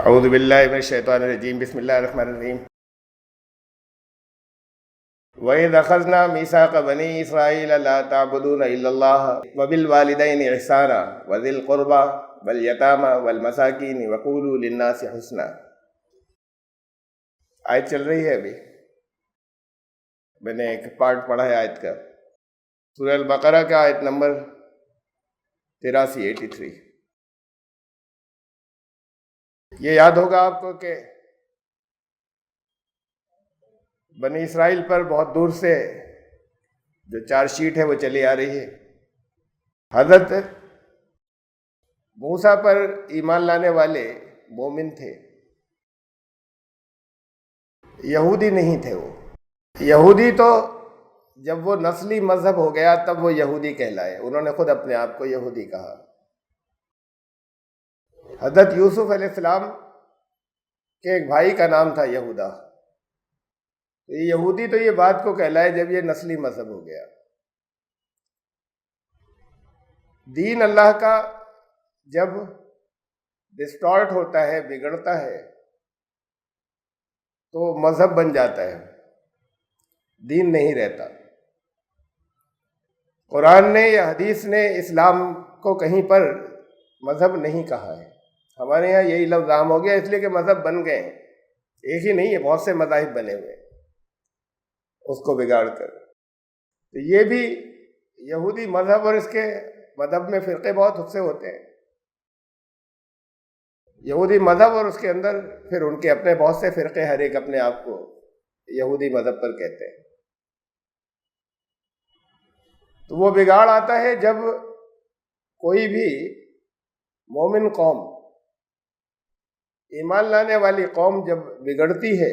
اعوذ باللہ من الشیطان الرجیم بسم اللہ الرحمن الرحیم وَإِذْ أَخَذْنَا مِيثَاقَ بَنِي إِسْرَائِيلَ لَا تَعْبُدُونَ إِلَّا اللَّهَ وَبِالْوَالِدَيْنِ إِحْسَانًا وَذِي الْقُرْبَى وَالْيَتَامَى وَالْمَسَاكِينِ وَقُولُوا لِلنَّاسِ حُسْنًا۔ آیت چل رہی ہے ابھی، میں نے ایک پارٹ پڑھا ہے آیت کا، سورہ البقرہ کا آیت نمبر 83 یہ یاد ہوگا آپ کو کہ بنی اسرائیل پر بہت دور سے جو چارج شیٹ ہے وہ چلی آ رہی ہے۔ حضرت موسیٰ پر ایمان لانے والے مومن تھے، یہودی نہیں تھے۔ وہ یہودی تو جب وہ نسلی مذہب ہو گیا تب وہ یہودی کہلائے، انہوں نے خود اپنے آپ کو یہودی کہا۔ حضرت یوسف علیہ السلام کے ایک بھائی کا نام تھا یہودا، یہ یہودی تو یہ بات کو کہلائے جب یہ نسلی مذہب ہو گیا۔ دین اللہ کا جب ڈسٹارٹ ہوتا ہے، بگڑتا ہے، تو مذہب بن جاتا ہے، دین نہیں رہتا۔ قرآن نے یا حدیث نے اسلام کو کہیں پر مذہب نہیں کہا ہے۔ ہمارے یہاں یہی لفظ عام ہو گیا اس لیے کہ مذہب بن گئے ہیں، ایک ہی نہیں ہے، بہت سے مذاہب بنے ہوئے ہیں اس کو بگاڑ کر۔ تو یہ بھی یہودی مذہب اور اس کے مذہب میں فرقے بہت سے ہوتے ہیں۔ یہودی مذہب اور اس کے اندر پھر ان کے اپنے بہت سے فرقے، ہر ایک اپنے آپ کو یہودی مذہب پر کہتے ہیں۔ تو وہ بگاڑ آتا ہے جب کوئی بھی مومن قوم، ایمان لانے والی قوم جب بگڑتی ہے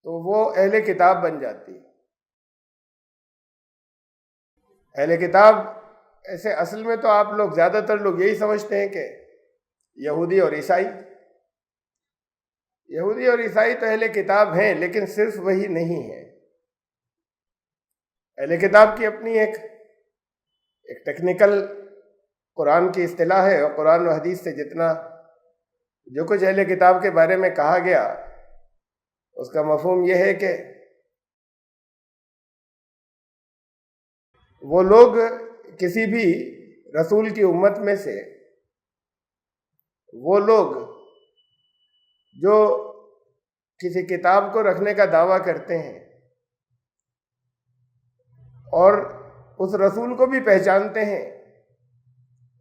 تو وہ اہل کتاب بن جاتی ہے۔ اہل کتاب ایسے اصل میں تو آپ لوگ زیادہ تر لوگ یہی سمجھتے ہیں کہ یہودی اور عیسائی، یہودی اور عیسائی تو اہل کتاب ہیں، لیکن صرف وہی نہیں ہے۔ اہل کتاب کی اپنی ایک ٹیکنیکل قرآن کی اصطلاح ہے، اور قرآن و حدیث سے جتنا جو کچھ اہل کتاب کے بارے میں کہا گیا اس کا مفہوم یہ ہے کہ وہ لوگ کسی بھی رسول کی امت میں سے، وہ لوگ جو کسی کتاب کو رکھنے کا دعویٰ کرتے ہیں اور اس رسول کو بھی پہچانتے ہیں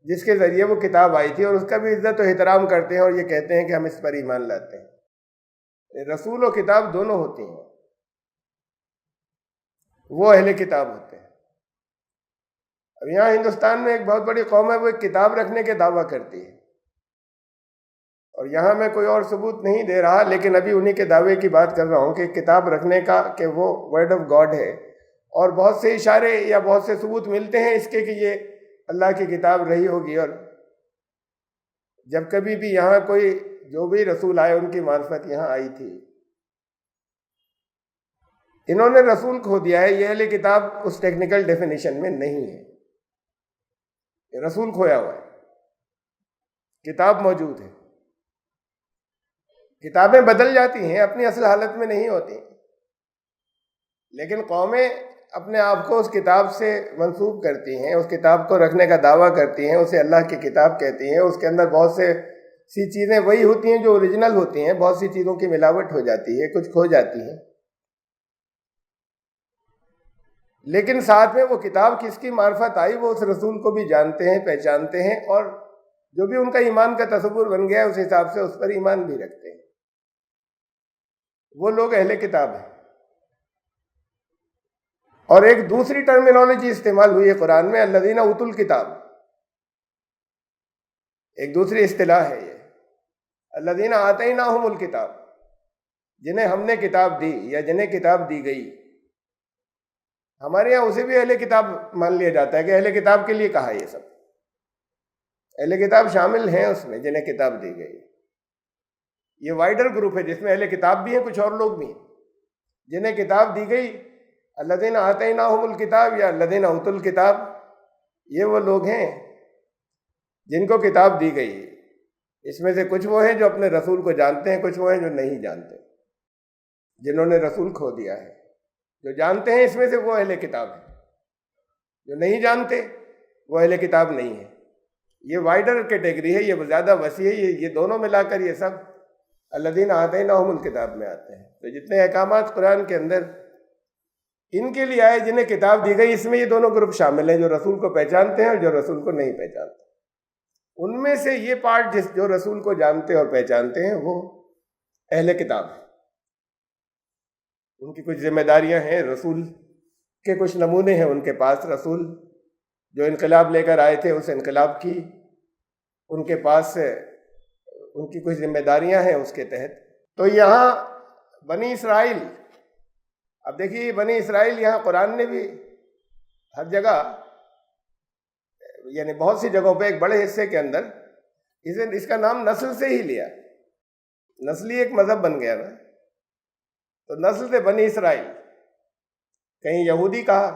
جس کے ذریعے وہ کتاب آئی تھی، اور اس کا بھی عزت و احترام کرتے ہیں، اور یہ کہتے ہیں کہ ہم اس پر ایمان لاتے ہیں۔ رسول و کتاب دونوں ہوتی ہیں، وہ اہل کتاب ہوتے ہیں۔ اب یہاں ہندوستان میں ایک بہت بڑی قوم ہے، وہ ایک کتاب رکھنے کے دعویٰ کرتی ہے، اور یہاں میں کوئی اور ثبوت نہیں دے رہا، لیکن ابھی انہی کے دعوے کی بات کر رہا ہوں کہ کتاب رکھنے کا، کہ وہ ورڈ آف گاڈ ہے، اور بہت سے اشارے یا بہت سے ثبوت ملتے ہیں اس کے کہ یہ اللہ کی کتاب رہی ہوگی، اور جب کبھی بھی یہاں کوئی جو بھی رسول آئے ان کی معرفت یہاں آئی تھی۔ انہوں نے رسول کھو دیا ہے، یہ اہل کتاب اس ٹیکنیکل ڈیفینیشن میں نہیں ہے، یہ رسول کھویا ہوا ہے، کتاب موجود ہے۔ کتابیں بدل جاتی ہیں، اپنی اصل حالت میں نہیں ہوتی، لیکن قومیں اپنے آپ کو اس کتاب سے منسوب کرتی ہیں، اس کتاب کو رکھنے کا دعویٰ کرتی ہیں، اسے اللہ کی کتاب کہتی ہیں۔ اس کے اندر بہت سی چیزیں وہی ہوتی ہیں جو اوریجنل ہوتی ہیں، بہت سی چیزوں کی ملاوٹ ہو جاتی ہے، کچھ کھو جاتی ہیں، لیکن ساتھ میں وہ کتاب کس کی معرفت آئی وہ اس رسول کو بھی جانتے ہیں، پہچانتے ہیں، اور جو بھی ان کا ایمان کا تصور بن گیا ہے اس حساب سے اس پر ایمان بھی رکھتے ہیں۔ وہ لوگ اہل کتاب ہیں۔ اور ایک دوسری ٹرمینالوجی استعمال ہوئی ہے قرآن میں، الذین اوتوا الکتاب، ایک دوسری اصطلاح ہے یہ، الذین آتیناہم الکتاب، جنہیں ہم نے کتاب دی یا جنہیں کتاب دی گئی۔ ہمارے یہاں اسے بھی اہل کتاب مان لیا جاتا ہے کہ اہل کتاب کے لیے کہا یہ سب، اہل کتاب شامل ہیں اس میں جنہیں کتاب دی گئی۔ یہ وائڈر گروپ ہے جس میں اہل کتاب بھی ہیں، کچھ اور لوگ بھی ہیں جنہیں کتاب دی گئی۔ الذین آتیناہم الکتاب یا الذین اوتوا الکتاب، یہ وہ لوگ ہیں جن کو کتاب دی گئی۔ اس میں سے کچھ وہ ہیں جو اپنے رسول کو جانتے ہیں، کچھ وہ ہیں جو نہیں جانتے، جنہوں نے رسول کھو دیا ہے۔ جو جانتے ہیں اس میں سے وہ اہل کتاب ہیں، جو نہیں جانتے وہ اہل کتاب نہیں ہے۔ یہ وائڈر کیٹیگری ہے، یہ زیادہ وسیع ہے، یہ دونوں ملا کر یہ سب الذین آتیناہم الکتاب میں آتے ہیں۔ تو جتنے احکامات قرآن کے اندر ان کے لیے آئے جنہیں کتاب دی گئی، اس میں یہ دونوں گروپ شامل ہیں، جو رسول کو پہچانتے ہیں اور جو رسول کو نہیں پہچانتے۔ ان میں سے یہ پارٹ جو رسول کو جانتے اور پہچانتے ہیں وہ اہل کتاب ہیں۔ ان کی کچھ ذمہ داریاں ہیں، رسول کے کچھ نمونے ہیں ان کے پاس، رسول جو انقلاب لے کر آئے تھے اس انقلاب کی ان کے پاس ان کی کچھ ذمہ داریاں ہیں اس کے تحت۔ تو یہاں بنی اسرائیل، اب دیکھیے بنی اسرائیل یہاں قرآن نے بھی ہر جگہ، یعنی بہت سی جگہوں پہ ایک بڑے حصے کے اندر اس کا نام نسل سے ہی لیا، نسلی ایک مذہب بن گیا نا، تو نسل سے بنی اسرائیل، کہیں یہودی کہا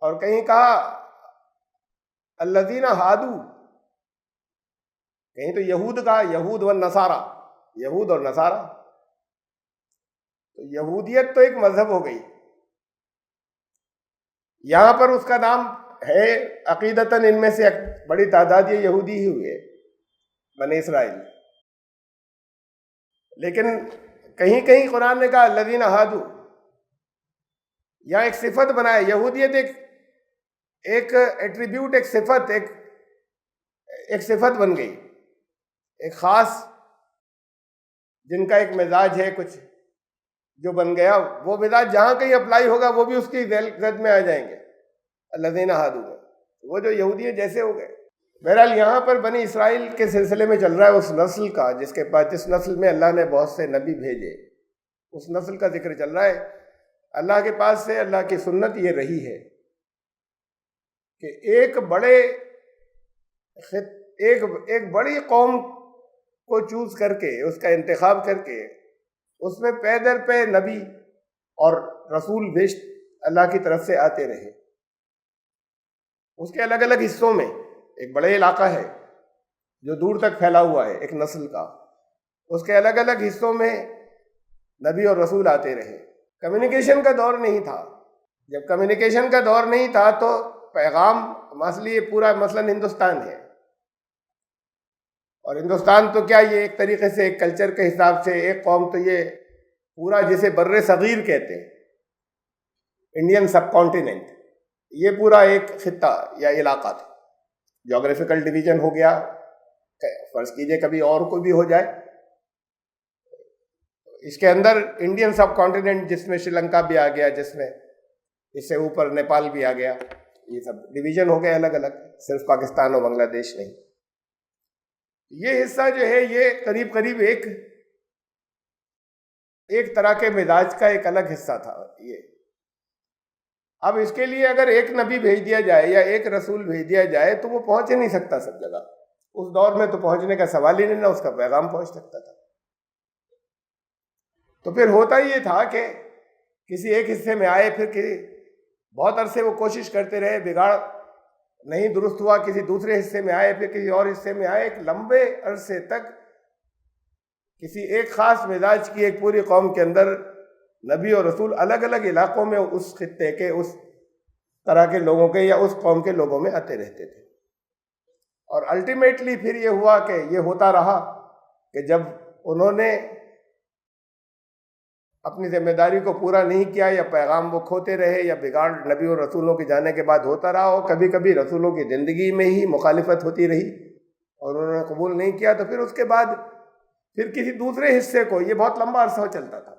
اور کہیں کہا الذین ہادو، کہیں تو یہود کہا، یہود والنصارہ، یہود اور نصارہ۔ تو یہودیت تو ایک مذہب ہو گئی، یہاں پر اس کا نام ہے عقیدتاً ان میں سے بڑی تعداد یہ یہودی ہی ہوئے بنی اسرائیل، لیکن کہیں کہیں قرآن نے کہا الذین ہادو، یہاں ایک صفت بنائے، یہودیت ایک ایٹریبیوٹ، ایک صفت، ایک صفت بن گئی، ایک خاص جن کا ایک مزاج ہے کچھ جو بن گیا، وہ مزاج جہاں کہیں اپلائی ہوگا وہ بھی اس کی زد میں آ جائیں گے، الذین ہادو میں، وہ جو یہودی جیسے ہو گئے۔ بہرحال یہاں پر بنی اسرائیل کے سلسلے میں چل رہا ہے اس نسل کا جس نسل میں اللہ نے بہت سے نبی بھیجے، اس نسل کا ذکر چل رہا ہے۔ اللہ کے پاس سے اللہ کی سنت یہ رہی ہے کہ ایک بڑی قوم کو چوز کر کے، اس کا انتخاب کر کے، اس میں پے در پے نبی اور رسول بھیج اللہ کی طرف سے آتے رہے۔ اس کے الگ الگ حصوں میں ایک بڑے علاقہ ہے جو دور تک پھیلا ہوا ہے ایک نسل کا، اس کے الگ الگ حصوں میں نبی اور رسول آتے رہے۔ کمیونیکیشن کا دور نہیں تھا، جب کمیونیکیشن کا دور نہیں تھا تو پیغام، مثلا پورا مثلاً ہندوستان ہے، اور ہندوستان تو کیا، یہ ایک طریقے سے ایک کلچر کے حساب سے ایک قوم، تو یہ پورا جسے بر صغیر کہتے ہیں، انڈین سب کانٹیننٹ، یہ پورا ایک خطہ یا علاقہ تھا۔ جغرافیکل ڈویژن ہو گیا، فرض کیجئے کبھی اور کوئی بھی ہو جائے، اس کے اندر انڈین سب کانٹیننٹ جس میں شری لنکا بھی آ گیا، جس میں اس سے اوپر نیپال بھی آ گیا، یہ سب ڈویژن ہو گئے الگ الگ، صرف پاکستان اور بنگلہ دیش نہیں۔ یہ حصہ جو ہے یہ قریب قریب ایک طرح کے مزاج کا ایک الگ حصہ تھا یہ۔ اب اس کے لیے اگر ایک نبی بھیج دیا جائے یا ایک رسول بھیج دیا جائے تو وہ پہنچ ہی نہیں سکتا سب جگہ، اس دور میں تو پہنچنے کا سوال ہی نہیں، نہ اس کا پیغام پہنچ سکتا تھا۔ تو پھر ہوتا یہ تھا کہ کسی ایک حصے میں آئے، پھر بہت عرصے وہ کوشش کرتے رہے، بگاڑ نہیں درست ہوا، کسی دوسرے حصے میں آئے، پھر کسی اور حصے میں آئے، ایک لمبے عرصے تک کسی ایک خاص مزاج کی ایک پوری قوم کے اندر نبی اور رسول الگ الگ علاقوں میں اس خطے کے، اس طرح کے لوگوں کے یا اس قوم کے لوگوں میں آتے رہتے تھے۔ اور الٹیمیٹلی پھر یہ ہوا کہ یہ ہوتا رہا کہ جب انہوں نے اپنی ذمہ داری کو پورا نہیں کیا یا پیغام وہ کھوتے رہے یا بگاڑ نبی اور رسولوں کے جانے کے بعد ہوتا رہا، اور کبھی کبھی رسولوں کی زندگی میں ہی مخالفت ہوتی رہی اور انہوں نے قبول نہیں کیا، تو پھر اس کے بعد پھر کسی دوسرے حصے کو، یہ بہت لمبا عرصہ چلتا تھا،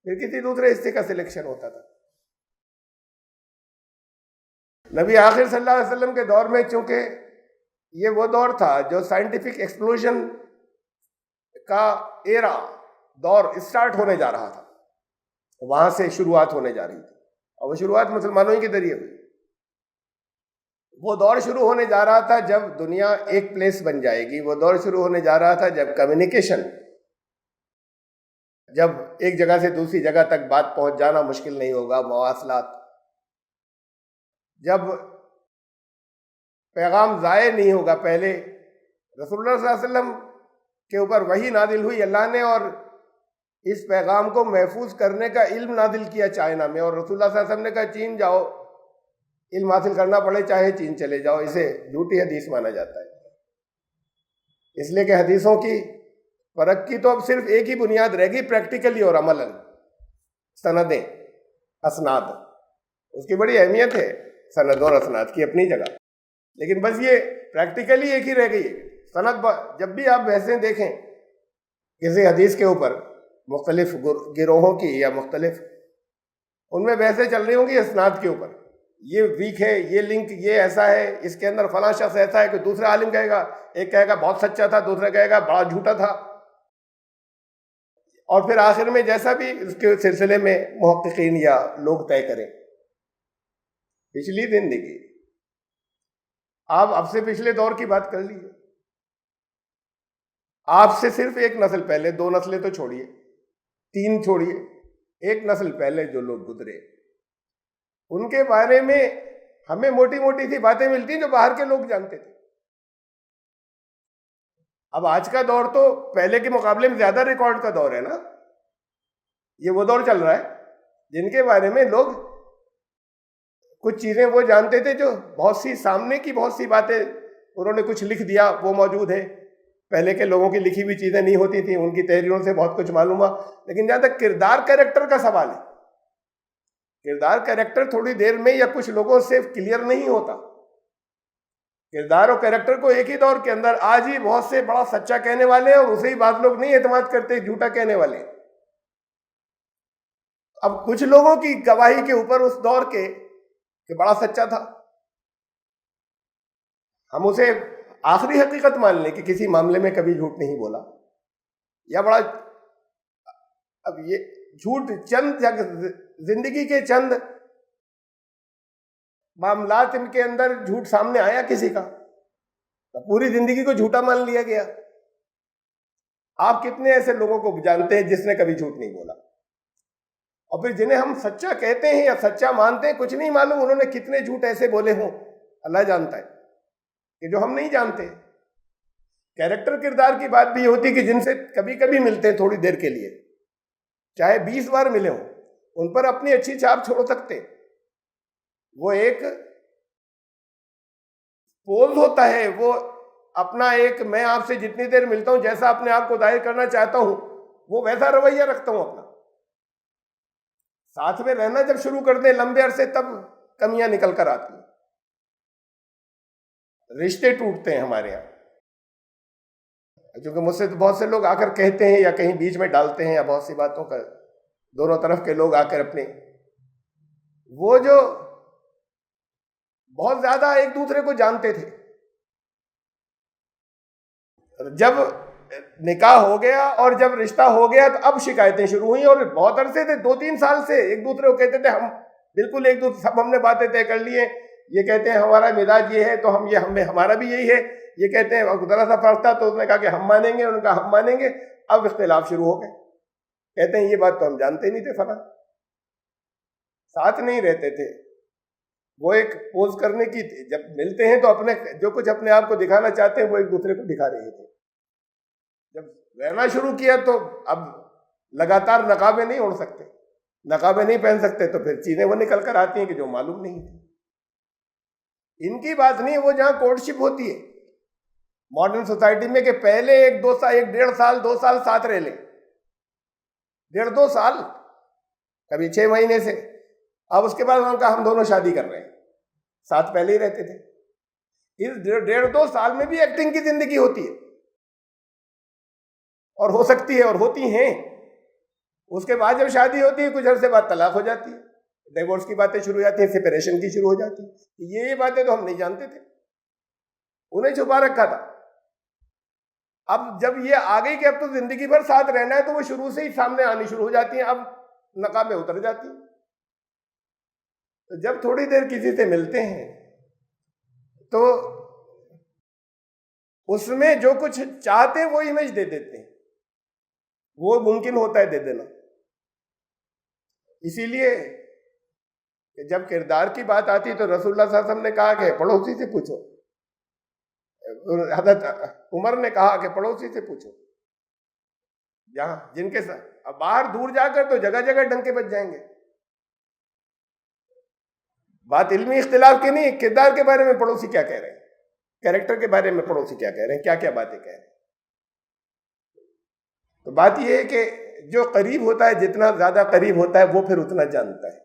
پھر کسی دوسرے حصے کا سلیکشن ہوتا تھا۔ نبی آخر صلی اللہ علیہ وسلم کے دور میں چونکہ یہ وہ دور تھا جو سائنٹیفک ایکسپلوژن کا دور اسٹارٹ ہونے جا رہا تھا، وہاں سے شروعات ہونے جا رہی تھی، اور وہ شروعات مسلمانوں ہی کے ذریعے ہوئی۔ وہ دور شروع ہونے جا رہا تھا جب دنیا ایک پلیس بن جائے گی، وہ دور شروع ہونے جا رہا تھا جب کمیونیکیشن، جب ایک جگہ سے دوسری جگہ تک بات پہنچ جانا مشکل نہیں ہوگا، مواصلات، جب پیغام ضائع نہیں ہوگا۔ پہلے رسول اللہ صلی اللہ علیہ وسلم کے اوپر وحی نازل ہوئی اللہ نے، اور اس پیغام کو محفوظ کرنے کا علم نازل کیا چائنا میں، اور رسول اللہ صلی اللہ علیہ وسلم نے کہا چین جاؤ، علم حاصل کرنا پڑے چاہے چین چلے جاؤ. اسے جھوٹی حدیث مانا جاتا ہے، اس لیے کہ حدیثوں کی فرق کی تو اب صرف ایک ہی بنیاد رہ گئی، پریکٹیکلی اور عملاً، سندیں، اسناد. اس کی بڑی اہمیت ہے سند اور اسناد کی اپنی جگہ، لیکن بس یہ پریکٹیکلی ایک ہی رہ گئی. سند جب بھی آپ بحثیں دیکھیں کسی حدیث کے اوپر، مختلف گروہوں کی یا مختلف، ان میں بحثیں چل رہی ہوں گی اسناد کے اوپر، یہ ویک ہے، یہ لنک یہ ایسا ہے، اس کے اندر فلاں شخص ایسا ہے کہ دوسرا عالم کہے گا، ایک کہے گا بہت سچا تھا، دوسرا کہے گا بڑا جھوٹا تھا، اور پھر آخر میں جیسا بھی اس کے سلسلے میں محققین یا لوگ طے کریں. پچھلی زندگی، آپ اب سے پچھلے دور کی بات کر لیجیے، آپ سے صرف ایک نسل پہلے، 2 نسلیں تو چھوڑیے، 3 چھوڑیے، ایک نسل پہلے جو لوگ گزرے، ان کے بارے میں ہمیں موٹی موٹی سی باتیں ملتی ہیں جو باہر کے لوگ جانتے تھے. اب آج کا دور تو پہلے کے مقابلے میں زیادہ ریکارڈ کا دور ہے نا. یہ وہ دور چل رہا ہے جن کے بارے میں لوگ کچھ چیزیں وہ جانتے تھے، جو بہت سی سامنے کی بہت سی باتیں انہوں نے کچھ لکھ دیا، وہ موجود ہے. پہلے کے لوگوں کی لکھی ہوئی چیزیں نہیں ہوتی تھیں، ان کی تحریروں سے بہت کچھ معلوم ہوا. لیکن جہاں تک کردار کیریکٹر کا سوال ہے، کردار کیریکٹر تھوڑی دیر میں یا کچھ لوگوں سے کلیئر نہیں ہوتا. کردار اور کیریکٹر کو ایک ہی دور کے اندر آج ہی بہت سے بڑا سچا کہنے والے ہیں، اور اسے ہی بعض لوگ نہیں اعتماد کرتے، جھوٹا کہنے والے ہیں. اب کچھ لوگوں کی گواہی کے اوپر اس دور کے کہ بڑا سچا تھا، ہم اسے آخری حقیقت مان لیں کہ کسی معاملے میں کبھی جھوٹ نہیں بولا، یا بڑا، اب یہ جھوٹ چند زندگی کے چند معاملات ان کے اندر جھوٹ سامنے آیا کسی کا، پوری زندگی کو جھوٹا مان لیا گیا. آپ کتنے ایسے لوگوں کو جانتے ہیں جس نے کبھی جھوٹ نہیں بولا؟ اور پھر جنہیں ہم سچا کہتے ہیں یا سچا مانتے ہیں، کچھ نہیں معلوم انہوں نے کتنے جھوٹ ایسے بولے ہوں، اللہ جانتا ہے، کہ جو ہم نہیں جانتے. کیریکٹر کردار کی بات بھی ہوتی کہ جن سے کبھی کبھی ملتے ہیں تھوڑی دیر کے لیے، چاہے 20 بار ملے ہوں، ان پر اپنی اچھی چھاپ چھوڑ سکتے. وہ ایک پوز ہوتا ہے، وہ اپنا ایک، میں آپ سے جتنی دیر ملتا ہوں جیسا اپنے آپ کو ظاہر کرنا چاہتا ہوں وہ ویسا رویہ رکھتا ہوں اپنا. ساتھ میں رہنا جب شروع کر دیں لمبے عرصے، تب کمیاں نکل کر آتی ہیں، رشتے ٹوٹتے ہیں ہمارے یہاں. کیونکہ مجھ سے تو بہت سے لوگ آ کر کہتے ہیں یا کہیں بیچ میں ڈالتے ہیں، یا بہت سی باتوں کا دونوں طرف کے لوگ آ کر اپنے، وہ جو بہت زیادہ ایک دوسرے کو جانتے تھے، جب نکاح ہو گیا اور جب رشتہ ہو گیا تو اب شکایتیں شروع ہوئیں. اور بہت عرصے سے 2-3 سال سے ایک دوسرے کو کہتے تھے، ہم بالکل ایک دوسرے، سب ہم نے باتیں طے کر لی ہیں، یہ کہتے ہیں ہمارا مزاج یہ ہے تو ہم ہمارا بھی یہی ہے، یہ کہتے ہیں ذرا سا فرق تھا تو اس نے کہا کہ ہم مانیں گے، انہوں نے کہا ہم مانیں گے. اب اختلاف شروع ہو گئے، کہتے ہیں یہ بات تو ہم جانتے نہیں تھے، فلاں ساتھ نہیں رہتے تھے. وہ ایک پوز کرنے کی تھی، جب ملتے ہیں تو اپنے جو کچھ اپنے آپ کو دکھانا چاہتے ہیں وہ ایک دوسرے کو دکھا رہے تھے. جب رہنا شروع کیا تو اب لگاتار نقابیں نہیں اوڑھ سکتے، نقابیں نہیں پہن سکتے، تو پھر چیزیں وہ نکل کر آتی ہیں کہ جو معلوم نہیں تھی. ان کی بات نہیں، وہ جہاں کورٹ شپ ہوتی ہے ماڈرن سوسائٹی میں، کہ پہلے 1-2 سال، 1-1.5 سال 2 سال ساتھ رہ لیں، 1.5-2 سال، کبھی 6 مہینے سے، اب اس کے بعد انہوں نے کہا ہم دونوں شادی کر رہے ہیں، ساتھ پہلے ہی رہتے تھے. اس 1.5-2 سال میں بھی ایکٹنگ کی زندگی ہوتی ہے، اور ہو سکتی ہے اور ہوتی ہیں. اس کے بعد جب شادی ہوتی ہے کچھ عرصے بعد طلاق ہو جاتی ہے، ڈیورس کی باتیں شروع ہو جاتی ہیں، سپریشن کی شروع ہو جاتی ہیں. یہ باتیں تو ہم نہیں جانتے تھے، انہیں چھپا رکھا تھا. اب جب یہ آ گئی کہ اب تو زندگی بھر ساتھ رہنا ہے، تو وہ شروع سے ہی سامنے آنی شروع ہو جاتی ہیں، اب نقابیں اتر جاتی ہیں. تو جب تھوڑی دیر کسی سے ملتے ہیں تو اس میں جو کچھ چاہتے ہیں وہ امیج دے دیتے ہیں، وہ ممکن ہوتا ہے دے دینا. اسی لیے کہ جب کردار کی بات آتی تو رسول اللہ صلی اللہ علیہ وسلم نے کہا کہ پڑوسی سے پوچھو، حضرت عمر نے کہا کہ پڑوسی سے پوچھو، جہاں جن کے ساتھ اب باہر دور جا کر تو جگہ جگہ ڈنکے بج جائیں گے. بات علمی اختلاف کی نہیں، کردار کے بارے میں پڑوسی کیا کہہ رہے ہیں، کیریکٹر کے بارے میں پڑوسی کیا کہہ رہے ہیں، کیا کیا باتیں کہہ رہے ہیں. تو بات یہ ہے کہ جو قریب ہوتا ہے، جتنا زیادہ قریب ہوتا ہے وہ پھر اتنا جانتا ہے.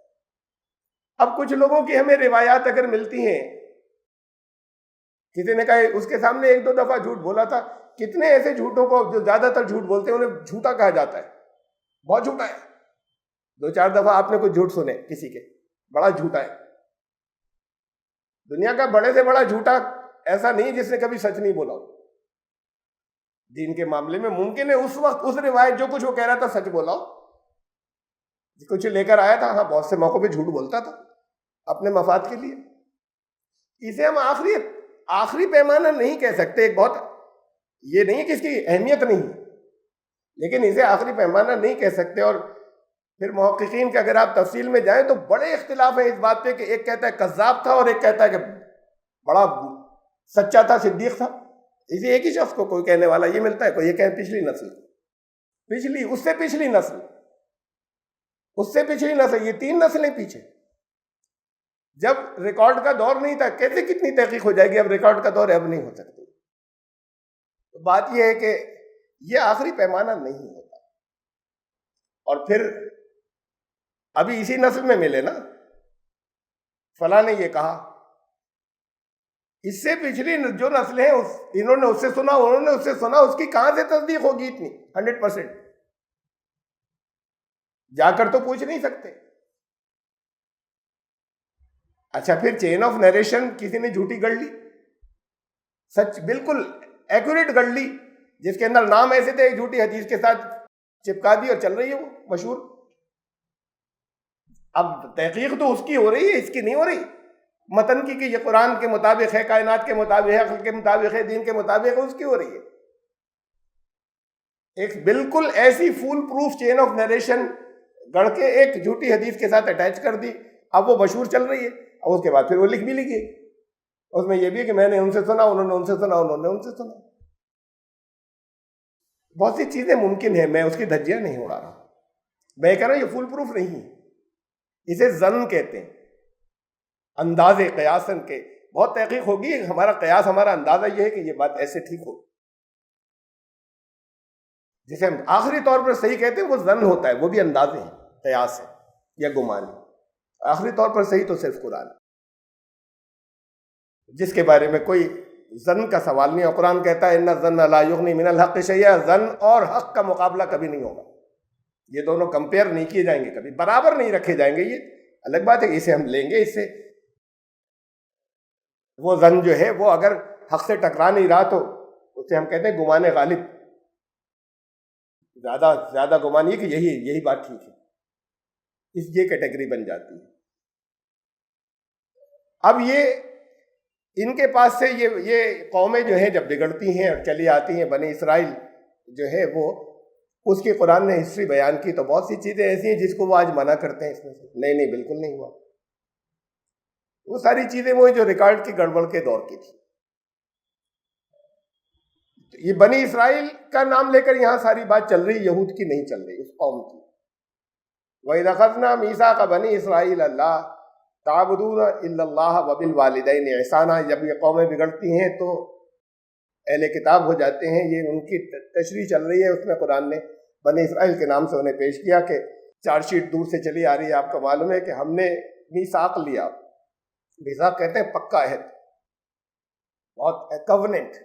اب کچھ لوگوں کی ہمیں روایات اگر ملتی ہیں، کسی نے کہا اس کے سامنے 1-2 دفعہ جھوٹ بولا تھا. کتنے ایسے جھوٹوں کو جو زیادہ تر جھوٹ بولتے ہیں انہیں جھوٹا کہا جاتا ہے، بہت جھوٹا ہے. 2-4 دفعہ آپ نے کوئی جھوٹ سنے کسی کے، بڑا جھوٹا ہے. دنیا کا بڑے سے بڑا جھوٹا ایسا نہیں جس نے کبھی سچ نہیں بولا ہو. دین کے معاملے میں ممکن ہے اس وقت اس روایت جو کچھ وہ کہہ رہا تھا سچ بولا ہو، کچھ لے کر آیا تھا. ہاں، بہت سے موقعوں پہ جھوٹ بولتا تھا اپنے مفاد کے لیے. اسے ہم آخری پیمانہ نہیں کہہ سکتے. ایک بہت یہ نہیں کہ اس کی اہمیت نہیں ہے، لیکن اسے آخری پیمانہ نہیں کہہ سکتے. اور پھر محققین کے اگر آپ تفصیل میں جائیں تو بڑے اختلاف ہیں اس بات پہ کہ ایک کہتا ہے کذاب تھا اور ایک کہتا ہے کہ بڑا سچا تھا، صدیق تھا. اسی ایک ہی شخص کو کوئی کہنے والا یہ ملتا ہے، کوئی یہ کہ پچھلی نسل، اس سے پچھلی نسل، اس سے پچھلی نسل، یہ 3 نسلیں پیچھے. جب ریکارڈ کا دور نہیں تھا کیسے کتنی تحقیق ہو جائے گی؟ اب ریکارڈ کا دور اب نہیں ہو سکتی. تو بات یہ ہے کہ یہ آخری پیمانہ نہیں ہوتا. اور پھر ابھی اسی نسل میں ملے نا، فلاں نے یہ کہا، اس سے پچھلی جو نسلیں ہیں انہوں نے اس سے سنا، انہوں نے اس سے سنا، اس کی کہاں سے تصدیق ہوگی اتنی 100%؟ جا کر تو پوچھ نہیں سکتے. اچھا، پھر چین آف نیریشن کسی نے جھوٹی گڑھ لی، سچ بالکل ایکوریٹ گڑھ لی، جس کے اندر نام ایسے تھے، ایک جھوٹی حدیث کے ساتھ چپکا دی اور چل رہی ہے وہ مشہور. اب تحقیق تو اس کی ہو رہی ہے، اس کی نہیں ہو رہی متن کی کہ یہ قرآن کے مطابق ہے، کائنات کے مطابق ہے، عقل کے مطابق ہے، دین کے مطابق ہے، اس کی ہو رہی ہے. ایک بالکل ایسی foolproof chain of narration گڑھ کے ایک جھوٹی حدیث کے ساتھ اٹیچ کر دی، اب وہ مشہور چل رہی ہے. اور اس کے بعد پھر وہ لکھ بھی لکھی، اس میں یہ بھی ہے کہ میں نے ان سے سنا، انہوں نے ان سے سنا، انہوں نے ان سے سنا. بہت سی چیزیں ممکن ہیں، میں اس کی دھجیاں نہیں اڑا رہا، میں کہہ رہا ہوں یہ فول پروف نہیں. اسے ظن کہتے ہیں، انداز قیاسن کے. بہت تحقیق ہوگی، ہمارا قیاس، ہمارا اندازہ یہ ہے کہ یہ بات ایسے ٹھیک ہو. جسے ہم آخری طور پر صحیح کہتے ہیں وہ ظن ہوتا ہے، وہ بھی اندازے ہیں، قیاس ہے یا گمان ہے. آخری طور پر صحیح تو صرف قرآن، جس کے بارے میں کوئی ظن کا سوال نہیں ہے. قرآن کہتا ہے ان الظن لا یغنی من الحق شیئا، ظن اور حق کا مقابلہ کبھی نہیں ہوگا. یہ دونوں کمپیئر نہیں کیے جائیں گے، کبھی برابر نہیں رکھے جائیں گے. یہ الگ بات ہے، اسے ہم لیں گے. اس سے وہ ظن جو ہے وہ اگر حق سے ٹکرا نہیں رہا تو اسے ہم کہتے ہیں گمان غالب. زیادہ گمان یہ کہ یہی بات ٹھیک ہے، اس یہ کیٹیگری بن جاتی ہے. اب یہ ان کے پاس سے یہ قومیں جو ہیں جب بگڑتی ہیں اور چلی آتی ہیں، بنی اسرائیل جو ہے وہ، اس کی قرآن نے ہسٹری بیان کی تو بہت سی چیزیں ایسی ہیں جس کو وہ آج منع کرتے ہیں. اس میں سے نہیں بالکل نہیں ہوا. وہ ساری چیزیں وہ جو ریکارڈ کی گڑبڑ کے دور کی تھی. یہ بنی اسرائیل کا نام لے کر یہاں ساری بات چل رہی، یہود کی نہیں چل رہی، اس قوم کی. وَإِذْ أَخَذْنَا مِيثَاقَ بَنِي إِسْرَائِيلَ اللَّهَ تَعْبُدُونَ إِلَّا اللَّهَ وَبِالْوَالِدَيْنِ إِحْسَانًا. جب یہ قومیں بگڑتی ہیں تو اہل کتاب ہو جاتے ہیں. یہ ان کی تشریح چل رہی ہے، اس میں قرآن نے بنی اسرائیل کے نام سے انہیں پیش کیا کہ چارج شیٹ دور سے چلی آ رہی ہے. آپ کو معلوم ہے کہ ہم نے میثاق لیا. میثاق کہتے ہیں پکا عہد، بہت کووننٹ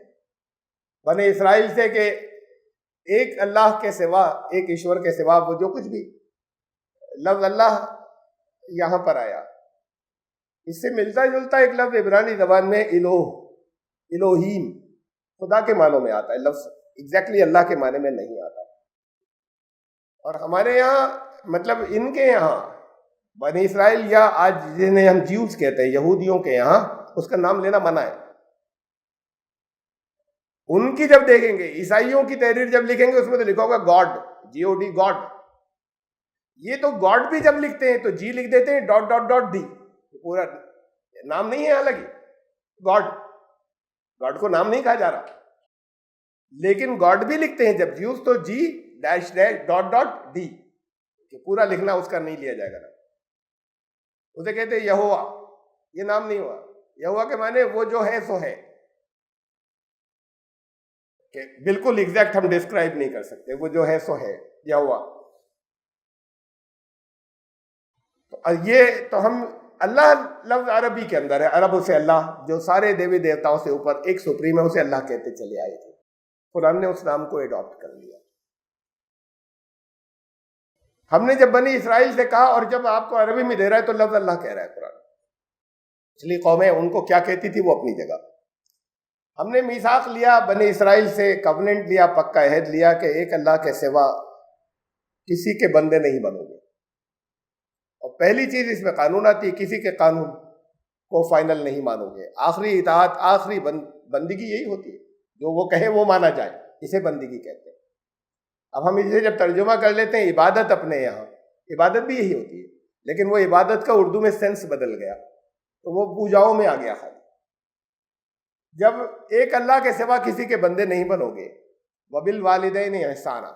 بنی اسرائیل سے کہ ایک اللہ کے سوا، ایک ایشور کے سوا، وہ جو کچھ بھی لفظ اللہ یہاں پر آیا، اس سے ملتا جلتا ایک لفظ عبرانی زبان میں الوہیم، خدا کے معنوں میں آتا ہے. لفظ ایگزیکٹلی اللہ کے معنی میں نہیں آتا. اور ہمارے یہاں مطلب ان کے یہاں بنی اسرائیل، یا آج جنہیں ہم جیوز کہتے ہیں، یہودیوں کے یہاں اس کا نام لینا منع ہے. ان کی جب دیکھیں گے، عیسائیوں کی تحریر جب لکھیں گے، اس میں تو لکھا ہوگا گاڈ، GOD گاڈ. یہ تو گاڈ بھی جب لکھتے ہیں تو جی لکھ دیتے ہیں ڈاٹ ڈاٹ ڈاٹ ڈی، پورا نام نہیں ہے. حالانکہ گاڈ گاڈ کو نام نہیں کہا جا رہا، لیکن گاڈ بھی لکھتے ہیں جب یوز تو G dash dash dot dot D, کہ پورا لکھنا اس کا نہیں لیا جائے گا نا، اسے کہتے ہیں یہوہ، یہ نام نہیں ہوا، یہوہ کے معنی وہ جو ہے سو ہے، کہ بالکل ایگزیکٹ ہم ڈسکرائب نہیں کر سکتے، وہ جو ہے سو ہے یہوہ۔ یہ تو ہم اللہ لفظ عربی کے اندر ہے، عرب سے اللہ جو سارے دیوی دیوتاؤں سے اوپر ایک سپریم ہے، اسے اللہ کہتے چلے آئے تھے، قرآن نے اس نام کو ایڈاپٹ کر لیا۔ ہم نے جب بنی اسرائیل سے کہا، اور جب آپ کو عربی میں دے رہا ہے تو لفظ اللہ کہہ رہا ہے قرآن، پچھلی قومیں ان کو کیا کہتی تھی وہ اپنی جگہ۔ ہم نے میثاق لیا بنی اسرائیل سے، کوننٹ لیا، پکا عہد لیا کہ ایک اللہ کے سوا کسی کے بندے نہیں بنو گے، اور پہلی چیز اس میں قانون آتی ہے، کسی کے قانون کو فائنل نہیں مانو گے، آخری اطاعت، آخری بندگی یہی ہوتی ہے، جو وہ کہے وہ مانا جائے، اسے بندگی کہتے ہیں۔ اب ہم اسے جب ترجمہ کر لیتے ہیں عبادت، اپنے یہاں عبادت بھی یہی ہوتی ہے، لیکن وہ عبادت کا اردو میں سینس بدل گیا، تو وہ پوجاؤں میں آ گیا خالی۔ جب ایک اللہ کے سوا کسی کے بندے نہیں بنو گے، وَبِالْوَالِدَيْنِ إِحْسَانًا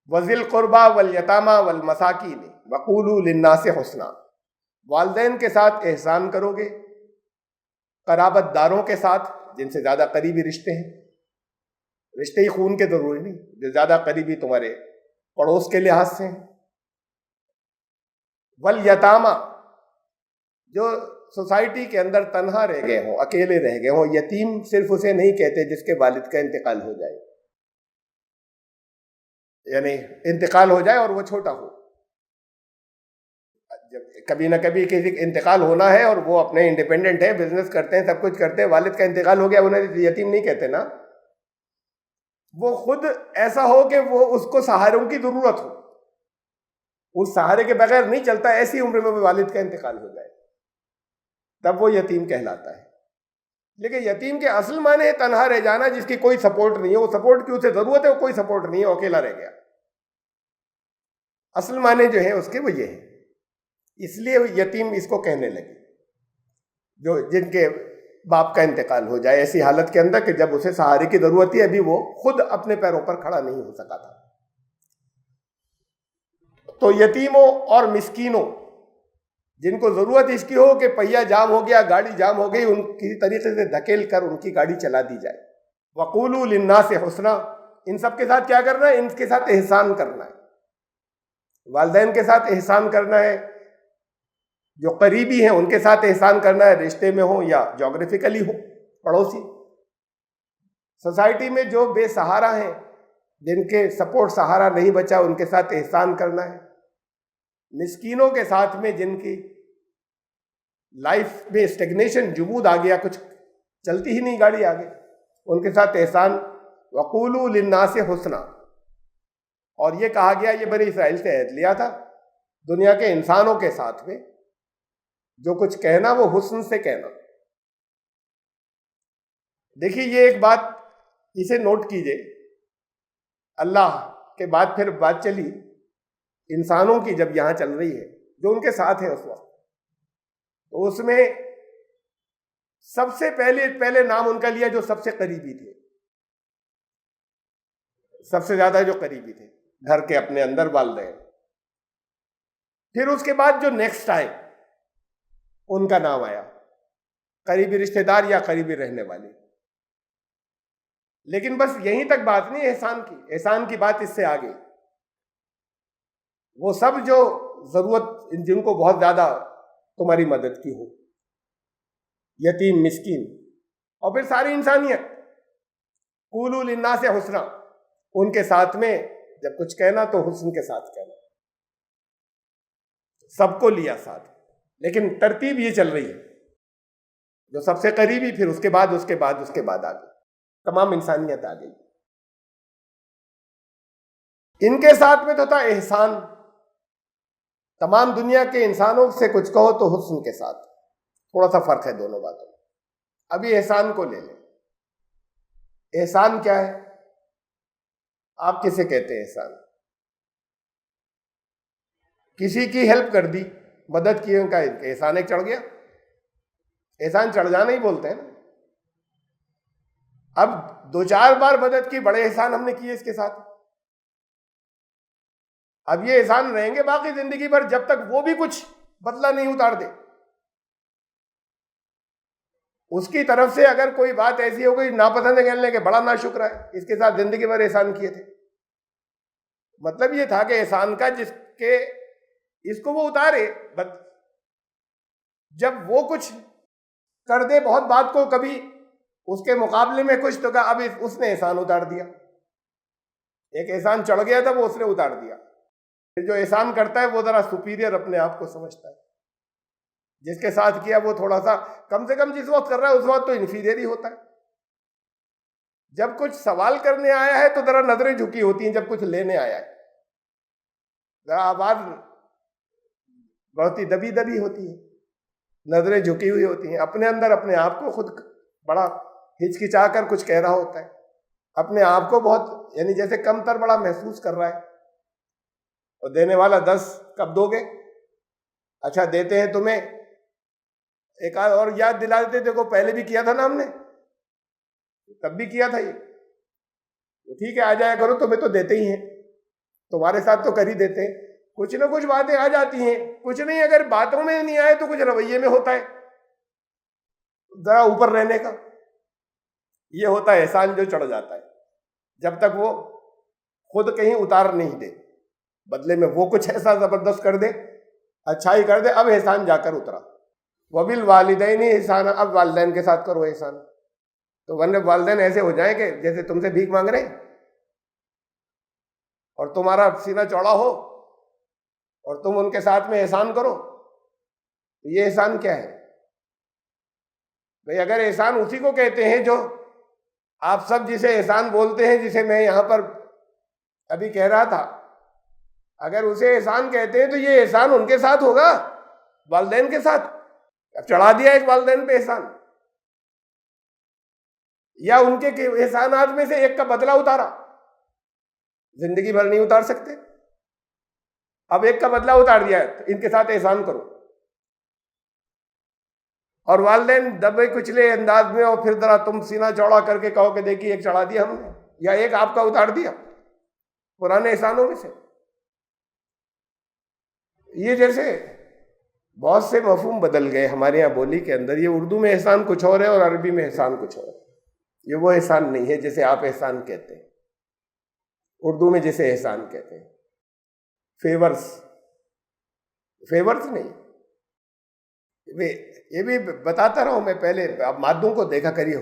وَذِي الْقُرْبَى وَالْيَتَامَى وَالْمَسَاكِينِ وَقُولُوا لِلنَّاسِ حُسْنًا، والدین کے ساتھ احسان کرو گے، قرابت داروں کے ساتھ جن سے زیادہ قریبی رشتے ہیں، رشتے ہی خون کے ضروری نہیں، جو زیادہ قریبی تمہارے پڑوس کے لحاظ سے ہیں، والیتامہ، جو سوسائٹی کے اندر تنہا رہ گئے ہوں، اکیلے رہ گئے ہوں۔ یتیم صرف اسے نہیں کہتے جس کے والد کا انتقال ہو جائے، یعنی انتقال ہو جائے اور وہ چھوٹا ہو، جب کبھی نہ کبھی کسی کا انتقال ہونا ہے اور وہ اپنے انڈیپینڈنٹ ہیں، بزنس کرتے ہیں، سب کچھ کرتے ہیں، والد کا انتقال ہو گیا، انہیں یتیم نہیں کہتے نا، وہ خود ایسا ہو کہ وہ اس کو سہاروں کی ضرورت ہو، اس سہارے کے بغیر نہیں چلتا، ایسی عمر میں والد کا انتقال ہو جائے تب وہ یتیم کہلاتا ہے۔ لیکن یتیم کے اصل معنی ہے تنہا رہ جانا، جس کی کوئی سپورٹ نہیں ہے، وہ سپورٹ کی اسے ضرورت ہے، وہ کوئی سپورٹ نہیں ہے، وہ اکیلا رہ گیا، اصل معنی جو ہے اس کے وہ یہ ہے، اس لیے یتیم اس کو کہنے لگے، جو جن کے باپ کا انتقال ہو جائے ایسی حالت کے اندر کہ جب اسے سہارے کی ضرورت تھی، ابھی وہ خود اپنے پیروں پر کھڑا نہیں ہو سکا تھا۔ تو یتیموں اور مسکینوں، جن کو ضرورت اس کی ہو کہ پہیہ جام ہو گیا، گاڑی جام ہو گئی، ان کسی طریقے سے دھکیل کر ان کی گاڑی چلا دی جائے۔ وَقُولُوا لِلنَّاسِ حُسْنًا، ان سب کے ساتھ کیا کرنا ہے؟ ان کے ساتھ احسان کرنا ہے، والدین کے ساتھ احسان کرنا ہے، جو قریبی ہیں ان کے ساتھ احسان کرنا ہے، رشتے میں ہوں یا جغرافیکلی ہوں، پڑوسی۔ سوسائٹی میں جو بے سہارا ہیں، جن کے سپورٹ سہارا نہیں بچا، ان کے ساتھ احسان کرنا ہے۔ مسکینوں کے ساتھ میں جن کی لائف میں اسٹیگنیشن، جمود آ گیا، کچھ چلتی ہی نہیں گاڑی آگے، ان کے ساتھ احسان۔ وَقُولُوا لِلنَّاسِ حُسْنًا، اور یہ کہا گیا، یہ بنی اسرائیل سے عہد لیا تھا، دنیا کے انسانوں کے ساتھ میں جو کچھ کہنا وہ حسن سے کہنا۔ دیکھیے یہ ایک بات، اسے نوٹ کیجئے، اللہ کے بعد پھر بات چلی انسانوں کی، جب یہاں چل رہی ہے جو ان کے ساتھ ہیں اس وقت، تو اس میں سب سے پہلے نام ان کا لیا جو سب سے قریبی تھے، سب سے زیادہ جو قریبی تھے گھر کے اپنے اندر، والدین۔ پھر اس کے بعد جو نیکسٹ آئے ان کا نام آیا، قریبی رشتہ دار یا قریبی رہنے والے۔ لیکن بس یہیں تک بات نہیں احسان کی بات اس سے آگے، وہ سب جو ضرورت، جن کو بہت زیادہ تمہاری مدد کی ہو، یتیم، مسکین، اور پھر ساری انسانیت۔ قولوا للناس حسنا، ان کے ساتھ میں جب کچھ کہنا تو حسن کے ساتھ کہنا، سب کو لیا ساتھ، لیکن ترتیب یہ چل رہی ہے، جو سب سے قریبی، پھر اس کے بعد آگے تمام انسانیت آ گئی۔ ان کے ساتھ میں تو تھا احسان، تمام دنیا کے انسانوں سے کچھ کہو تو حسن کے ساتھ، تھوڑا سا فرق ہے دونوں باتوں میں۔ ابھی احسان کو لے لیں، احسان کیا ہے؟ آپ کسے کہتے ہیں احسان؟ کسی کی ہیلپ کر دی، مدد کی، ان کا احسان ایک چڑھ گیا، احسان چڑھ جانا ہی بولتے ہیں نا، اب 2-4 بار مدد کی، بڑے احسان ہم نے کیے اس کے ساتھ. اب یہ احسان رہیں گے باقی زندگی بھر جب تک وہ بھی کچھ بدلہ نہیں اتار دے. اس کی طرف سے اگر کوئی بات ایسی ہو گئی ناپسند ہے کہنے کہ بڑا ناشکر ہے، اس کے ساتھ زندگی بھر احسان کیے تھے. مطلب یہ تھا کہ احسان کا جس کے اس کو وہ اتارے، جب وہ کچھ کر دے بہت بات کو، کبھی اس کے مقابلے میں کچھ تو کہا اب اس نے احسان اتار دیا. ایک احسان چڑھ گیا تھا وہ اس نے اتار دیا. جو احسان کرتا ہے وہ ذرا سپیریئر اپنے آپ کو سمجھتا ہے. جس کے ساتھ کیا وہ تھوڑا سا کم سے کم جس وقت کر رہا ہے اس وقت تو انفیریئر ہی ہوتا ہے. جب کچھ سوال کرنے آیا ہے تو ذرا نظریں جھکی ہوتی ہیں، جب کچھ لینے آیا ہے ذرا آواز بہت ہی دبی دبی ہوتی ہے، نظریں جھکی ہوئی ہوتی ہیں. اپنے اندر اپنے آپ کو خود بڑا ہچکچا کر کچھ کہہ رہا ہوتا ہے، اپنے آپ کو بہت یعنی جیسے کم تر بڑا محسوس کر رہا ہے. اور دینے والا 10 کب دو گے؟ اچھا دیتے ہیں تمہیں، ایک اور یاد دلا دیتے دیکھو پہلے بھی کیا تھا نا ہم نے، تب بھی کیا تھا یہ، تو ٹھیک ہے آ جایا کرو، تمہیں تو دیتے ہی ہیں، تمہارے ساتھ تو کر ہی دیتے ہیں. کچھ نہ کچھ باتیں آ جاتی ہیں، کچھ نہیں اگر باتوں میں نہیں آئے تو کچھ رویے میں ہوتا ہے ذرا اوپر رہنے کا. یہ ہوتا ہے احسان جو چڑھ جاتا ہے جب تک وہ خود کہیں اتار نہیں دے، بدلے میں وہ کچھ ایسا زبردست کر دے، اچھائی کر دے، اب احسان جا کر اترا. وَبِالْوَالِدَيْنِ احسان، اب والدین کے ساتھ کرو احسان. تو ورنہ والدین ایسے ہو جائیں کہ جیسے تم سے بھیک مانگ رہے ہیں اور تمہارا سینہ چوڑا ہو اور تم ان کے ساتھ میں احسان کرو، یہ احسان کیا ہے بھئی؟ اگر احسان اسی کو کہتے ہیں جو آپ سب جسے احسان بولتے ہیں، جسے میں یہاں پر ابھی کہہ رہا تھا، اگر اسے احسان کہتے ہیں تو یہ احسان ان کے ساتھ ہوگا، والدین کے ساتھ. اب چڑھا دیا ایک والدین پہ احسان، یا ان کے احسانات میں سے ایک کا بدلہ اتارا، زندگی بھر نہیں اتار سکتے. اب ایک کا بدلہ اتار دیا ہے تو ان کے ساتھ احسان کرو. اور والدین دبے کچلے انداز میں، اور پھر ذرا تم سینہ چوڑا کر کے کہو کہ دیکھیے ایک چڑھا دیا ہم نے، یا ایک آپ کا اتار دیا پرانے احسانوں میں سے. یہ جیسے بہت سے مفہوم بدل گئے ہمارے یہاں بولی کے اندر. یہ اردو میں احسان کچھ اور ہے اور عربی میں احسان کچھ اور ہے. یہ وہ احسان نہیں ہے جسے آپ احسان کہتے ہیں. اردو میں جسے احسان کہتے ہیں فیورز نہیں. یہ بھی بتاتا رہا ہوں میں پہلے، اب مادوں کو دیکھا کریے.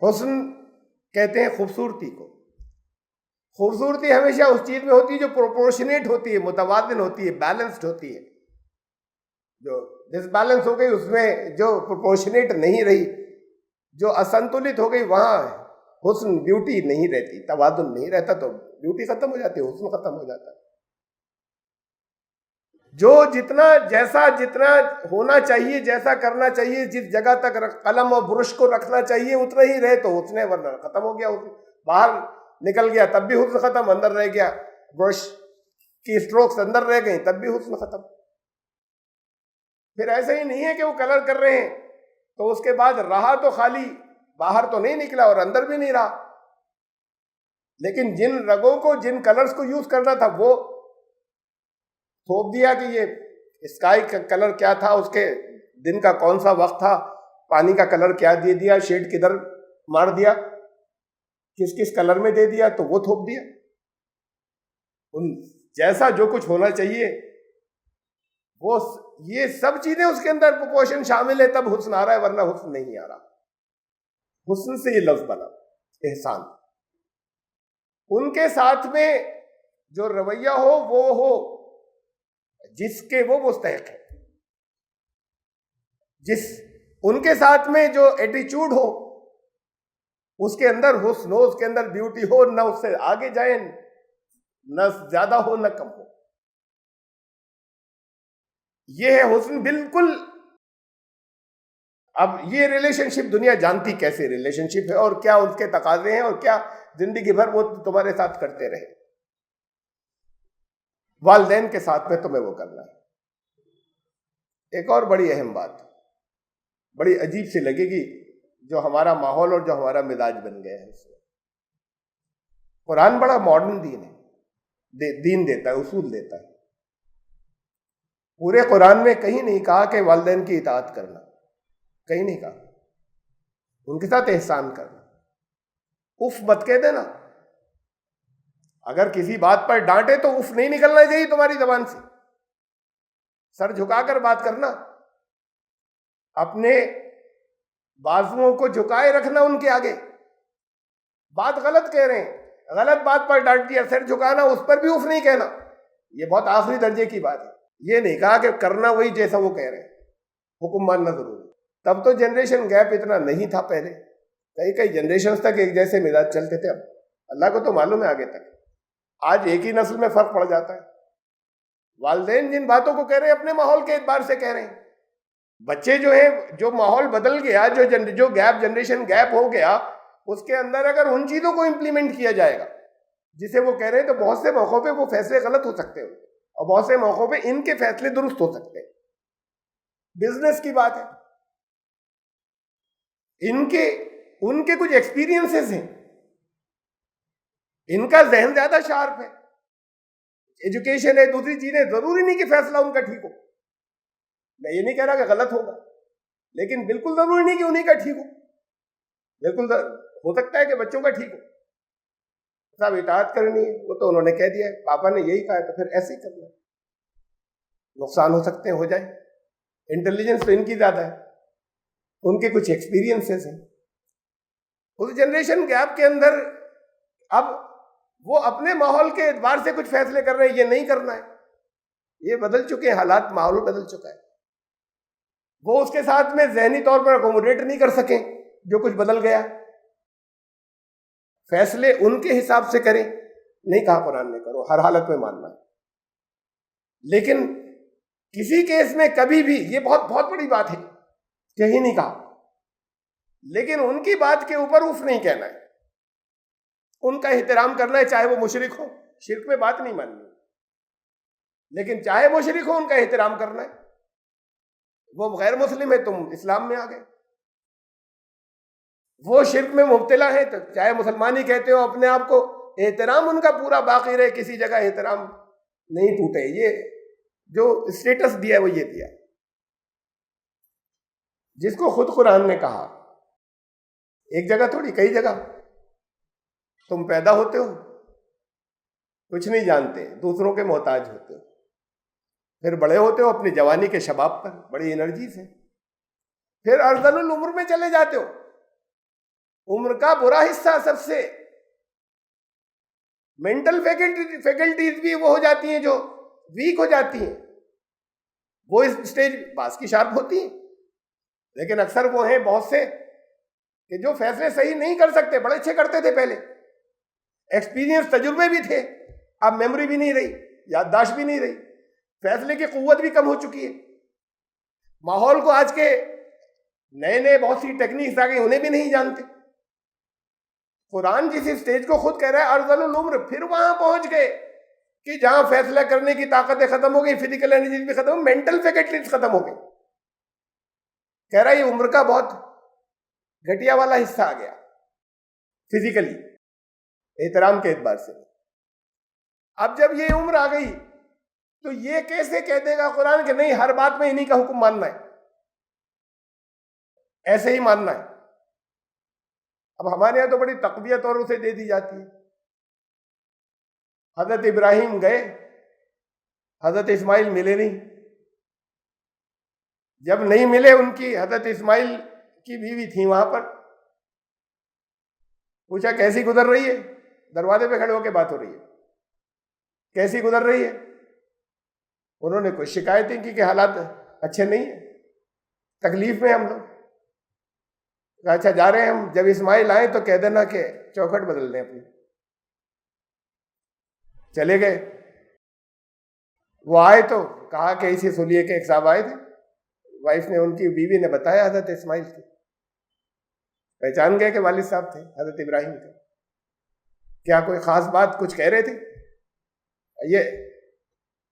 حسن کہتے ہیں خوبصورتی کو. خوبصورتی ہمیشہ اس چیز میں ہوتی ہے جو پروپورشنیٹ ہوتی ہے، متوازن ہوتی ہے، بیلنسڈ ہوتی ہے. جو ڈس بیلنس ہو گئی، اس میں جو پروپورشنیٹ نہیں رہی، جو اسنتولت ہو گئی، وہاں حسن بیوٹی نہیں رہتی، توازن نہیں رہتا، تو بیوٹی ختم ہو جاتی ہے، حسن ختم ہو جاتا ہے. جو جتنا ہونا چاہیے، جیسا کرنا چاہیے، جس جگہ تک قلم اور برش کو رکھنا چاہیے اتنا ہی رہے تو حسن ہے، ورنہ ختم ہو گیا حسن. باہر نکل گیا تب بھی حسن ختم، اندر رہ گیا برش کی اسٹروکس اندر رہ گئی تب بھی حسن ختم. پھر ایسا ہی نہیں ہے کہ وہ کلر کر رہے ہیں تو اس کے بعد رہا تو خالی، باہر تو نہیں نکلا اور اندر بھی نہیں رہا، لیکن جن رنگوں کو، جن کلرز کو یوز کرنا تھا وہ تھوپ دیا کہ یہ اسکائی کا کلر کیا تھا، اس کے دن کا کون سا وقت تھا، پانی کا کلر کیا دے دیا، شیڈ کدھر مار دیا، کس کس کلر میں دے دیا، تو وہ تھوپ دیا. ان جیسا جو کچھ ہونا چاہیے وہ، یہ سب چیزیں اس کے اندر پروپورشن شامل ہے، تب حسن آ رہا ہے، ورنہ حسن نہیں آ رہا. حسن سے یہ لفظ بنا احسان. ان کے ساتھ میں جو رویہ ہو وہ ہو جس کے وہ مستحق ہے، ان کے ساتھ میں جو ایٹیچیوڈ ہو اس کے اندر حسن ہو، اس کے اندر بیوٹی ہو، نہ اس سے آگے جائیں، نہ زیادہ ہو نہ کم ہو. یہ ہے حسن بالکل. اب یہ ریلیشن شپ دنیا جانتی کیسے ریلیشن شپ ہے، اور کیا اس کے تقاضے ہیں، اور کیا زندگی بھر وہ تمہارے ساتھ کرتے رہے. والدین کے ساتھ میں تمہیں وہ کرنا ہے. ایک اور بڑی اہم بات، بڑی عجیب سی لگے گی جو ہمارا ماحول اور جو ہمارا مزاج بن گیا ہے اس میں. قرآن بڑا ماڈرن دین ہے، دین دیتا ہے، اصول دیتا ہے. پورے قرآن میں کہیں نہیں کہا کہ والدین کی اطاعت کرنا، کہیں نہیں کہا. ان کے ساتھ احسان کرنا. اف مت کہہ دینا. اگر کسی بات پر ڈانٹے تو اف نہیں نکلنا چاہیے تمہاری زبان سے. سر جھکا کر بات کرنا، اپنے بازوؤں کو جھکائے رکھنا ان کے آگے. بات غلط کہہ رہے ہیں، غلط بات پر ڈانٹ دیا، سر جھکانا، اس پر بھی اف نہیں کہنا. یہ بہت آخری درجے کی بات ہے. یہ نہیں کہا کہ کرنا وہی جیسا وہ کہہ رہے ہیں، حکم ماننا ضروری. تب تو جنریشن گیپ اتنا نہیں تھا پہلے. کئی جنریشنز تک ایک جیسے مزاج چلتے تھے. اب اللہ کو تو معلوم ہے آگے تک. آج ایک ہی نسل میں فرق پڑ جاتا ہے. والدین جن باتوں کو کہہ رہے ہیں اپنے ماحول کے اعتبار سے کہہ رہے ہیں. بچے جو ہیں، جو ماحول بدل گیا، جو گیپ، جنریشن گیپ ہو گیا، اس کے اندر اگر ان چیزوں کو امپلیمنٹ کیا جائے گا جسے وہ کہہ رہے ہیں، تو بہت سے موقعوں پہ وہ فیصلے غلط ہو سکتے ہیں اور بہت سے موقعوں پہ ان کے فیصلے درست ہو سکتے ہیں. بزنس کی بات ہے، ان کے کچھ ایکسپیرینسز ہیں، ان کا ذہن زیادہ شارپ ہے، ایجوکیشن ہے، دوسری چیزیں. ضروری نہیں کہ فیصلہ ان کا ٹھیک ہو. میں یہ نہیں کہہ رہا کہ غلط ہوگا، لیکن بالکل ضروری نہیں کہ انہیں کا ٹھیک ہو. بالکل ہو سکتا ہے کہ بچوں کا ٹھیک ہو. صاحب اطاعت کرنی ہے، وہ تو انہوں نے کہہ دیا ہے، پاپا نے یہی کہا ہے، تو پھر ایسے ہی کرنا. نقصان ہو سکتے ہیں، ہو جائیں. انٹیلیجنس تو ان کی زیادہ ہے، ان کے کچھ ایکسپیرینسز ہیں. اس جنریشن گیپ کے اندر اب وہ اپنے ماحول کے اعتبار سے کچھ فیصلے کر رہے ہیں، یہ نہیں کرنا ہے. یہ بدل چکے ہیں حالات، ماحول بدل چکا ہے. وہ اس کے ساتھ میں ذہنی طور پر اکوموڈیٹ نہیں کر سکیں جو کچھ بدل گیا. فیصلے ان کے حساب سے کریں. نہیں کہا قرآن نے کرو، ہر حالت میں ماننا ہے. لیکن کسی کیس میں کبھی بھی، یہ بہت بہت بڑی بات ہے، کہیں نہیں کہا، لیکن ان کی بات کے اوپر اف نہیں کہنا ہے. ان کا احترام کرنا ہے، چاہے وہ مشرک ہو. شرک میں بات نہیں ماننی، لیکن چاہے مشرک ہو ان کا احترام کرنا ہے. وہ غیر مسلم ہے، تم اسلام میں آ گئے. وہ شرک میں مبتلا ہے، تو چاہے مسلمان ہی کہتے ہو اپنے آپ کو، احترام ان کا پورا باقی رہے، کسی جگہ احترام نہیں ٹوٹے. یہ جو اسٹیٹس دیا ہے وہ یہ دیا، جس کو خود قرآن نے کہا. ایک جگہ تھوڑی، کئی جگہ. تم پیدا ہوتے ہو کچھ نہیں جانتے، دوسروں کے محتاج ہوتے ہو. پھر بڑے ہوتے ہو اپنی جوانی کے شباب پر، بڑی انرجی سے. پھر ارذل العمر میں چلے جاتے ہو. عمر کا برا حصہ سب سے مینٹل فیکلٹیز بھی وہ ہو جاتی ہیں جو ویک ہو جاتی ہیں. وہ اس سٹیج باس کی شارپ ہوتی ہیں، لیکن اکثر وہ ہیں بہت سے کہ جو فیصلے صحیح نہیں کر سکتے. بڑے اچھے کرتے تھے پہلے، ایکسپیرینس، تجربے بھی تھے، اب میموری بھی نہیں رہی، یادداشت بھی نہیں رہی، فیصلے کی قوت بھی کم ہو چکی ہے. ماحول کو آج کے نئے بہت سی ٹیکنیکس آ گئی، انہیں بھی نہیں جانتے. قرآن جس اسٹیج کو خود کہہ رہا ہے ارذل العمر، پھر وہاں پہنچ گئے کہ جہاں فیصلہ کرنے کی طاقتیں ختم ہو گئی، فزیکل انرجیز بھی ختم، مینٹل فیکلٹیز ختم ہو گئی. کہہ رہا ہے یہ عمر کا بہت گھٹیا والا حصہ آ گیا فزیکلی، احترام کے اعتبار سے. اب جب یہ عمر آ گئی تو یہ کیسے کہہ دے گا قرآن کہ نہیں ہر بات میں انہی کا حکم ماننا ہے، ایسے ہی ماننا ہے. اب ہمارے یہاں تو بڑی تقویت اور اسے دے دی جاتی ہے. حضرت ابراہیم گئے، حضرت اسماعیل ملے نہیں. جب نہیں ملے، ان کی حضرت اسماعیل کی بیوی تھی وہاں پر. پوچھا کیسی گزر رہی ہے؟ دروازے پہ کھڑے ہو کے بات ہو رہی ہے. کیسی گزر رہی ہے؟ انہوں نے کوئی شکایتیں کی کہ حالات اچھے نہیں ہیں، تکلیف میں ہم لوگ. اچھا جا رہے ہیں ہم، جب اسماعیل آئے تو کہہ دینا کہ چوکھٹ بدل دیں اپنی. چلے گئے. وہ آئے تو کہا کہ اسی سلیے کے ایک صاحب آئے تھے. وائف نے، ان کی بیوی نے بتایا حضرت اسماعیل کی. پہچان گئے کہ والد صاحب تھے حضرت ابراہیم کے. کیا کوئی خاص بات کچھ کہہ رہے تھے؟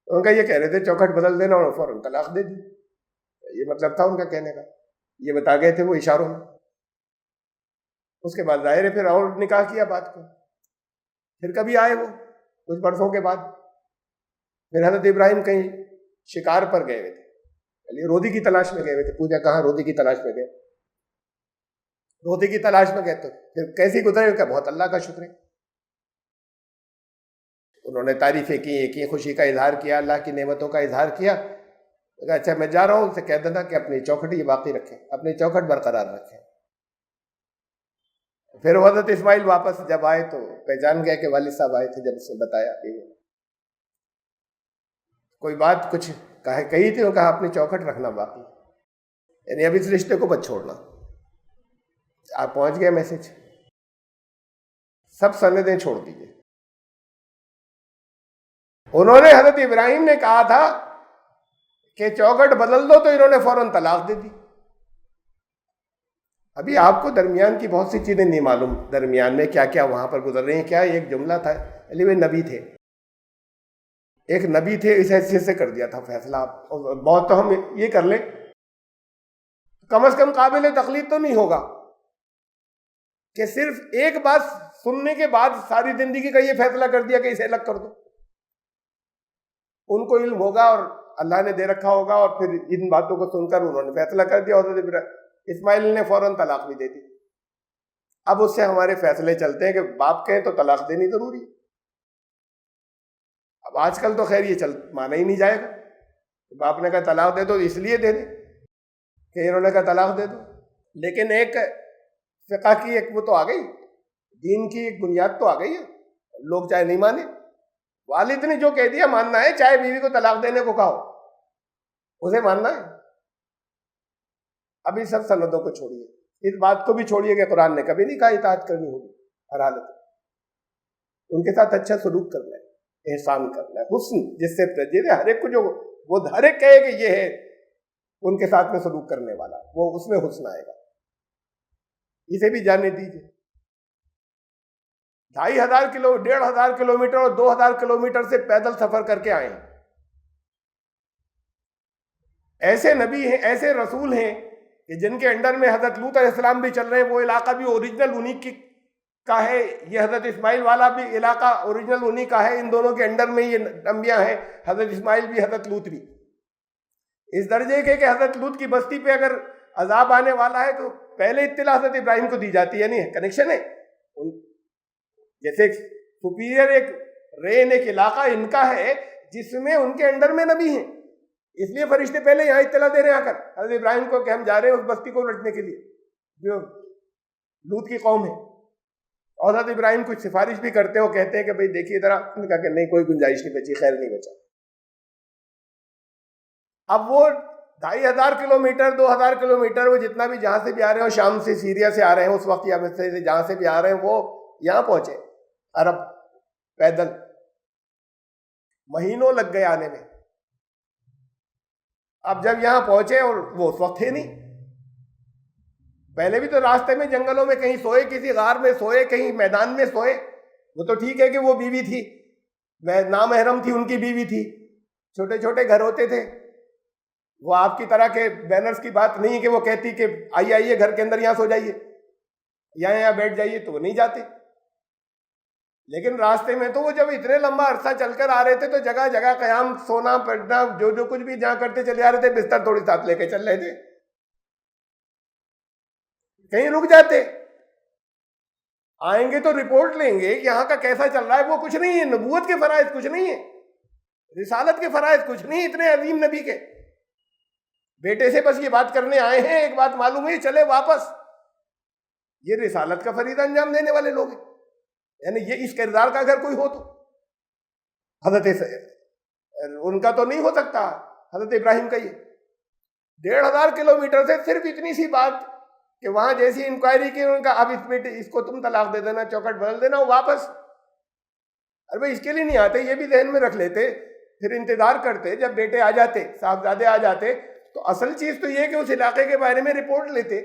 ان کا یہ کہہ رہے تھے چوکھٹ بدل دینا اور فوراً طلاق دے دی. یہ مطلب تھا ان کا کہنے کا. یہ بتا گئے تھے وہ اشاروں میں. اس کے بعد ظاہر ہے پھر اور نکاح کیا بات کو. پھر کبھی آئے وہ کچھ برسوں کے بعد. پھر حضرت ابراہیم کہیں شکار پر گئے ہوئے تھے، روزی کی تلاش میں گئے ہوئے تھے. پوچھا کہاں؟ روزی کی تلاش میں گئے. روزی کی تلاش میں گئے تو پھر کیسی گزرے؟ کہ بہت اللہ کا شکر ہے. انہوں نے تعریفیں کی، خوشی کا اظہار کیا، اللہ کی نعمتوں کا اظہار کیا. اچھا میں جا رہا ہوں، اسے کہہ دینا کہ اپنی چوکھٹ یہ باقی رکھیں، اپنی چوکھٹ برقرار رکھیں. پھر حضرت اسماعیل واپس جب آئے تو پہچان گئے کہ والد صاحب آئے تھے. جب اسے بتایا کوئی بات کچھ کہی تھی، وہ کہا اپنی چوکھٹ رکھنا باقی، یعنی اب اس رشتے کو مت چھوڑنا. آپ پہنچ گئے میسج، سب سندیں چھوڑ دیجیے. انہوں نے حضرت ابراہیم نے کہا تھا کہ چوکھٹ بدل دو، تو انہوں نے فوراً طلاق دے دی. ابھی آپ کو درمیان کی بہت سی چیزیں نہیں معلوم، درمیان میں کیا کیا وہاں پر گزر رہی ہیں. کیا ایک جملہ تھا، وہ نبی تھے، ایک نبی تھے، اس حیثیت سے کر دیا تھا فیصلہ. بہت تو ہم یہ کر لیں، کم از کم قابل تقلید تو نہیں ہوگا کہ صرف ایک بات سننے کے بعد ساری زندگی کا یہ فیصلہ کر دیا کہ اسے الگ کر دو. ان کو علم ہوگا اور اللہ نے دے رکھا ہوگا، اور پھر ان باتوں کو سن کر انہوں نے فیصلہ کر دیا. حضرت اسماعیل نے فوراً طلاق بھی دے دی. اب اس سے ہمارے فیصلے چلتے ہیں کہ باپ کہیں تو طلاق دینی ضروری. اب آج کل تو خیر یہ مانا ہی نہیں جائے گا. باپ نے کہا طلاق دے دو، اس لیے دے دے کہ انہوں نے کہا طلاق دے دو. لیکن ایک فقہ کی ایک وہ تو آ گئی، دین کی ایک بنیاد تو آ گئی ہے. لوگ چاہے نہیں مانے، والد نے جو کہہ دیا ماننا ہے، چاہے بیوی کو طلاق دینے کو کہو اسے ماننا ہے. ابھی سب سندوں کو چھوڑیے، اس بات کو بھی چھوڑیے کہ قرآن نے کبھی نہیں کہا اطاعت کرنی ہوگی ہر حالت میں. ان کے ساتھ اچھا سلوک کرنا ہے، احسان کرنا ہے، حسن جس سے ہر ایک کو جو وہ ہر ایک کہے کہ یہ ہے ان کے ساتھ میں سلوک کرنے والا، وہ اس میں حسن آئے گا. اسے بھی جاننے دیجیے. 1,500 کلومیٹر اور 2,000 کلومیٹر سے پیدل سفر کر کے آئے ہیں. ایسے نبی ہیں، ایسے رسول ہیں کہ جن کے انڈر میں حضرت لوط علیہ السلام بھی چل رہے ہیں. وہ علاقہ بھی اوریجنل انہی کا ہے، یہ حضرت اسماعیل والا بھی علاقہ اوریجنل انہی کا ہے. ان دونوں کے انڈر میں یہ انبیاء ہیں، حضرت اسماعیل بھی حضرت لوط بھی. اس درجے کے کہ حضرت لوط کی بستی پہ اگر عذاب آنے والا ہے تو پہلے اطلاع حضرت ابراہیم کو دی جاتی ہے. یعنی کنیکشن ہے. جیسے سپیریئر ایک رین ایک علاقہ ان کا ہے جس میں ان کے انڈر میں نبی ہیں، اس لیے فرشتے پہلے یہاں اطلاع دے رہے ہیں آ کر حضرت ابراہیم کو کہ ہم جا رہے ہیں اس بستی کو لوٹنے کے لیے جو لوط کی قوم ہے. اور حضرت ابراہیم کچھ سفارش بھی کرتے ہو، کہتے ہیں کہ بھئی دیکھیے ذرا. انہوں نے کہا کہ نہیں، کوئی گنجائش نہیں بچی، خیر نہیں بچا. اب وہ 2,500 کلومیٹر 2,000 کلومیٹر وہ جتنا بھی جہاں سے بھی آ رہے ہو، شام سے سیریا سے آ رہے ہیں اس وقت، یا سے جہاں سے بھی آ رہے ہیں، وہ یہاں پہنچے عرب پیدل. مہینوں لگ گئے آنے میں. اب جب یہاں پہنچے اور وہ اس وقت تھے نہیں. پہلے بھی تو راستے میں جنگلوں میں کہیں سوئے، کسی غار میں سوئے، کہیں میدان میں سوئے. وہ تو ٹھیک ہے کہ وہ بیوی تھی، نامحرم تھی، ان کی بیوی تھی، چھوٹے چھوٹے گھر ہوتے تھے. وہ آپ کی طرح کے بینرز کی بات نہیں کہ وہ کہتی کہ آئیے آئیے گھر کے اندر یہاں سو جائیے، یہاں بیٹھ جائیے، تو وہ نہیں جاتے. لیکن راستے میں تو وہ جب اتنے لمبا عرصہ چل کر آ رہے تھے تو جگہ جگہ قیام، سونا پڑنا، جو کچھ بھی جہاں کرتے چلے آ رہے تھے، بستر تھوڑی ساتھ لے کے چل رہے تھے. کہیں رک جاتے، آئیں گے تو رپورٹ لیں گے کہ یہاں کا کیسا چل رہا ہے. وہ کچھ نہیں ہے. نبوت کے فرائض کچھ نہیں ہے، رسالت کے فرائض کچھ نہیں. اتنے عظیم نبی کے بیٹے سے بس یہ بات کرنے آئے ہیں، ایک بات معلوم ہے، چلے واپس. یہ رسالت کا فریضہ انجام دینے والے لوگ ہیں. یعنی یہ اس کردار کا اگر کوئی ہو تو حضرت ان کا تو نہیں ہو سکتا. حضرت ابراہیم کا یہ 1,500 کلومیٹر سے صرف اتنی سی بات کہ وہاں جیسی انکوائری کی ان کا اب اس کو تم طلاق دے دینا، چوکھٹ بدل دینا، واپس. ارے بھائی اس کے لیے نہیں آتے، یہ بھی ذہن میں رکھ لیتے، پھر انتظار کرتے جب بیٹے آ جاتے، صاحبزادے آ جاتے. تو اصل چیز تو یہ کہ اس علاقے کے بارے میں رپورٹ لیتے،